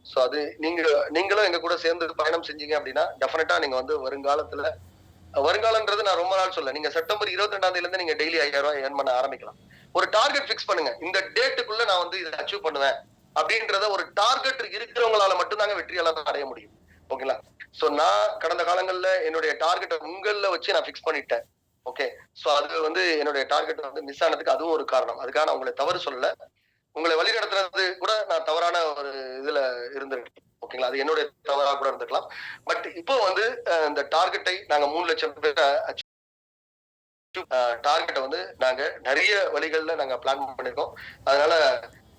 சோ அது நீங்களும் எங்க கூட சேர்ந்து பயணம் செஞ்சீங்க அப்படின்னா டெஃபினட்டா நீங்க வந்து வருங்காலன்றது நான் ரொம்ப நாள் சொல்ல, நீங்க செப்டம்பர் 22ஆம் தேதியில இருந்து நீங்க டெய்லி 5,000 ரூபாய் ஏர்ன் பண்ண ஆரம்பிக்கலாம். ஒரு டார்கெட் பிக்ஸ் பண்ணுங்க. இந்த டேட்டுக்குள்ள நான் வந்து இதை அச்சீவ் பண்ணுவேன் அப்படின்றத ஒரு டார்கெட் இருக்கிறவங்களால மட்டும்தாங்க வெற்றியாளர் அடைய முடியும். ஓகேங்களா? சோ நான் கடந்த காலங்கள்ல என்னுடைய டார்கெட்டை உங்கள வச்சு நான் பிக்ஸ் பண்ணிட்டேன். ஓகே. சோ அது வந்து என்னுடைய டார்கெட் வந்து மிஸ் ஆனதுக்கு அதுவும் ஒரு காரணம். அதுக்காக நான் உங்களை தவறு சொல்லல. உங்களை வழி நடத்துறது கூட நான் தவறான ஒரு இதுல இருந்திருக்கேன். ஓகேங்களா? அது என்னுடைய தவறாக கூட இருந்திருக்கலாம். பட் இப்போ வந்து இந்த டார்கெட்டை நாங்க 3 லட்சம் பேரை டார்கெட்டை வந்து நாங்க நிறைய வழிகள்ல நாங்க பிளான் பண்ணிருக்கோம். அதனால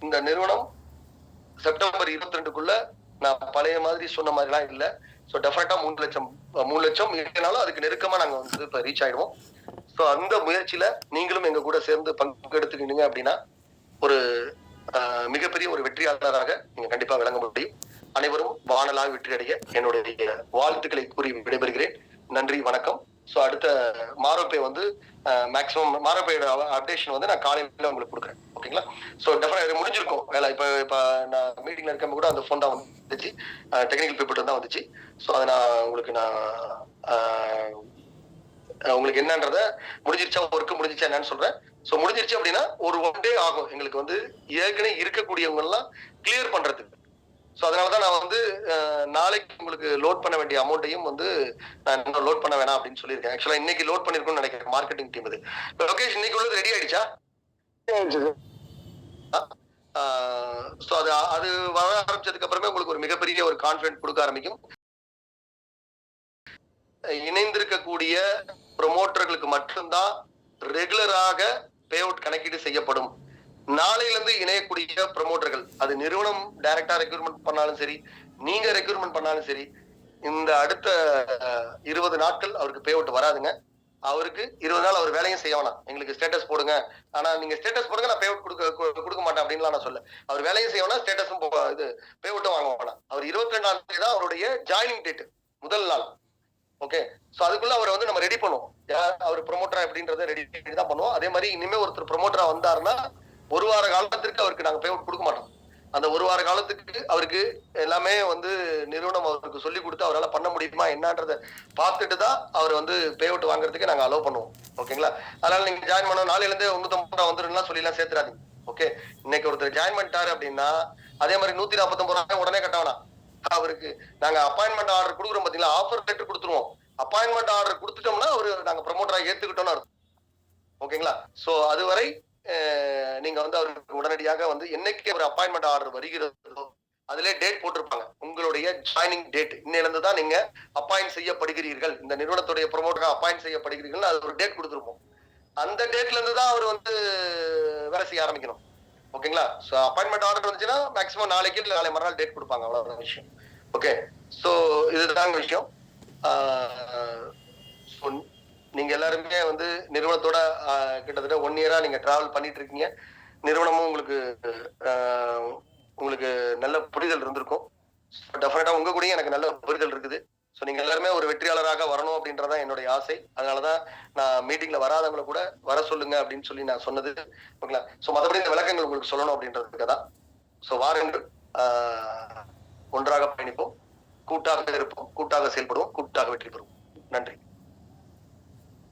இந்த நிறுவனம் செப்டம்பர் 22க்குள்ள நான் பழைய மாதிரி சொன்ன மாதிரி எல்லாம் இல்ல. சோ டெஃபினட்டா 3 லட்சம் இல்லைனாலும் அதுக்கு நெருக்கமா நாங்க வந்து இப்ப ரீச் ஆயிடுவோம். சோ அந்த முயற்சியில நீங்களும் எங்க கூட சேர்ந்து பங்கெடுத்துக்கிட்டீங்க அப்படின்னா ஒரு மிகப்பெரிய ஒரு வெற்றியாளராக நீங்க கண்டிப்பா விளங்க முடியும். அனைவரும் வானலாக வெற்றி அடைய என்னுடைய வாழ்த்துக்களை கூறி விடைபெறுகிறேன். நன்றி, வணக்கம். சோ அடுத்த மாரோபே வந்து மேக்ஸிமம் மாரோபேயோட அப்டேஷன் வந்து நான் காலையில உங்களுக்கு கொடுக்குறேன். ஓகேங்களா? சோ டெஃபினட்டா முடிஞ்சிருக்கும் வேலை. இப்ப நான் மீட்டிங்ல இருக்க கூட அந்த ஃபோன் தான் வந்துச்சு, டெக்னிக்கல் பீப்புள் தான் வந்துச்சு. சோ அதை நான் உங்களுக்கு என்னன்றத முடிஞ்சிருச்சா ஒர்க் முடிஞ்சிச்சா என்னன்னு சொல்றேன். சோ முடிஞ்சிருச்சு அப்படின்னா ஒரு 1 டே ஆகும் எங்களுக்கு வந்து ஏற்கனவே இருக்கக்கூடியவங்க எல்லாம் கிளியர் பண்றதுக்கு. சோ அதனாலதான் நான் வந்து நாளைக்கு உங்களுக்கு லோட் பண்ண வேண்டிய அமௌண்ட்டையும் வந்து நான் இன்னும் லோட் பண்ண வேணாம் அப்படின்னு சொல்லியிருக்கேன். ஆக்சுவலா இன்னைக்கு லோட் பண்ணிருக்கோம்னு நினைக்கிறேன் மார்க்கெட்டிங் டீம். இது லொகேஷன் இன்னைக்கு உள்ளது ரெடி ஆயிடுச்சா? சோ அது வர ஆரம்பிச்சதுக்கு அப்புறமே உங்களுக்கு ஒரு மிகப்பெரிய ஒரு கான்ஃபிடன்ட் கொடுக்க ஆரம்பிக்கும். இணைந்திருக்கக்கூடிய ப்ரொமோட்டர்களுக்கு மட்டும்தான் ரெகுலராக பே அவுட் கணக்கீடு செய்யப்படும். நாளையிலிருந்து இணையக்கூடிய ப்ரொமோட்டர்கள், அது நிறுவனம் டைரக்டா ரெக்ரூட்மெண்ட் பண்ணாலும் சரி, நீங்க ரெக்ரூட்மெண்ட் பண்ணாலும் சரி, இந்த அடுத்த 20 நாட்கள் அவருக்கு பே அவுட் வராதுங்க. அவருக்கு 20 நாள் அவர் வேலையும் செய்ய வேணாம். எங்களுக்கு ஸ்டேட்டஸ் போடுங்க, ஆனா நீங்க ஸ்டேட்டஸ் போடுங்க, நான் பே அவுட் கொடுக்க மாட்டேன் அப்படின்லாம் நான் சொல்ல. அவர் வேலையும் செய்ய வேணாம், ஸ்டேட்டஸும் இது பே அவுட்டும் வாங்க வேணாம். அவர் 22ஆம் தேதி தான் அவருடைய ஜாயினிங் டேட், முதல் நாள். ஓகே, சோ அதுக்குள்ள அவரை வந்து நம்ம ரெடி பண்ணுவோம். அவர் ப்ரொமோட்டரா எப்படின்றத ரெடி தான் பண்ணுவோம். அதே மாதிரி இனிமே ஒருத்தர் ப்ரொமோட்டரா வந்தாருன்னா 1 வார காலத்திற்கு அவருக்கு நாங்க பே அவுட் கொடுக்க மாட்டோம். அந்த 1 வார காலத்துக்கு அவருக்கு எல்லாமே வந்து நிறுவனம் அவருக்கு சொல்லி கொடுத்து அவரால் பண்ண முடியுமா என்னன்றதை பார்த்துட்டு தான் அவர் வந்து பே அவுட் வாங்குறதுக்கு நாங்க அலோவ் பண்ணுவோம். ஓகேங்களா? அதனால நீங்க ஜாயின் பண்ணோம், நாளையில இருந்தே 150 ரூபா வந்துருன்னா சொல்லி எல்லாம் சேர்த்துறாதீங்க. ஓகே, இன்னைக்கு ஒருத்தர் ஜாயின் பண்ணிட்டாரு அப்படின்னா அதே மாதிரி 149 ரூபாய் உடனே கட்ட வேணாம். அவருக்கு நாங்க அப்பாயின்மெண்ட் ஆர்டர் கொடுக்குறோம் பாத்தீங்களா, ஆஃபர் லெட்டர் கொடுத்துருவோம். அப்பாயின்மெண்ட் ஆர்டர் கொடுத்துட்டோம்னா அவரு நாங்க ப்ரொமோட்டரா ஏத்துக்கிட்டோம்னு அர்த்தம். ஓகேங்களா? சோ அதுவரை நீங்க வந்து அவருக்கு உடனடியாக வந்து என்னைக்கு ஒரு அப்பாயின்மெண்ட் ஆர்டர் வருகிறதோ அதிலே டேட் போட்டிருப்பாங்க. உங்களுடைய ஜாயினிங் டேட் இன்னையில இருந்து தான் நீங்க அப்பாயிண்ட் செய்யப்படுகிறீர்கள், இந்த நிறுவனத்துடைய ப்ரொமோட்டரா அப்பாயிண்ட் செய்யப்படுகிறீர்கள், அது ஒரு டேட் கொடுத்துருப்போம். அந்த டேட்ல இருந்து தான் அவர் வந்து வேலை செய்ய ஆரம்பிக்கணும். ஓகேங்களா? சோ அப்பாயின்மெண்ட் ஆர்டர் வந்துச்சுன்னா மேக்ஸிமம் நாளைக்கு இல்லை நாளை மறுநாள் டேட் கொடுப்பாங்க, அவ்வளவுதான் விஷயம். ஓகே, சோ இதுதான் விஷயம். நீங்க எல்லாருமே வந்து நிறுவனத்தோட கிட்டத்தட்ட 1 இயரா நீங்க டிராவல் பண்ணிட்டு இருக்கீங்க. நிறுவனமும் உங்களுக்கு நல்ல புரிதல் இருந்திருக்கும். டெஃபினட்டா உங்க கூடயும் எனக்கு நல்ல புரிதல் இருக்குது. ஸோ நீங்க எல்லாருமே ஒரு வெற்றியாளராக வரணும் அப்படின்றதான் என்னுடைய ஆசை. அதனாலதான் நான் மீட்டிங்ல வராதவங்களை கூட வர சொல்லுங்க அப்படின்னு சொல்லி நான் சொன்னது. ஓகேங்களா? ஸோ மற்றபடி இந்த விளக்கங்கள் உங்களுக்கு சொல்லணும் அப்படின்றதுக்கு தான். ஸோ வாருங்கள், ஒன்றாக பயணிப்போம், கூட்டாக இருப்போம், கூட்டாக செயல்படுவோம், கூட்டாக வெற்றி பெறுவோம். நன்றி.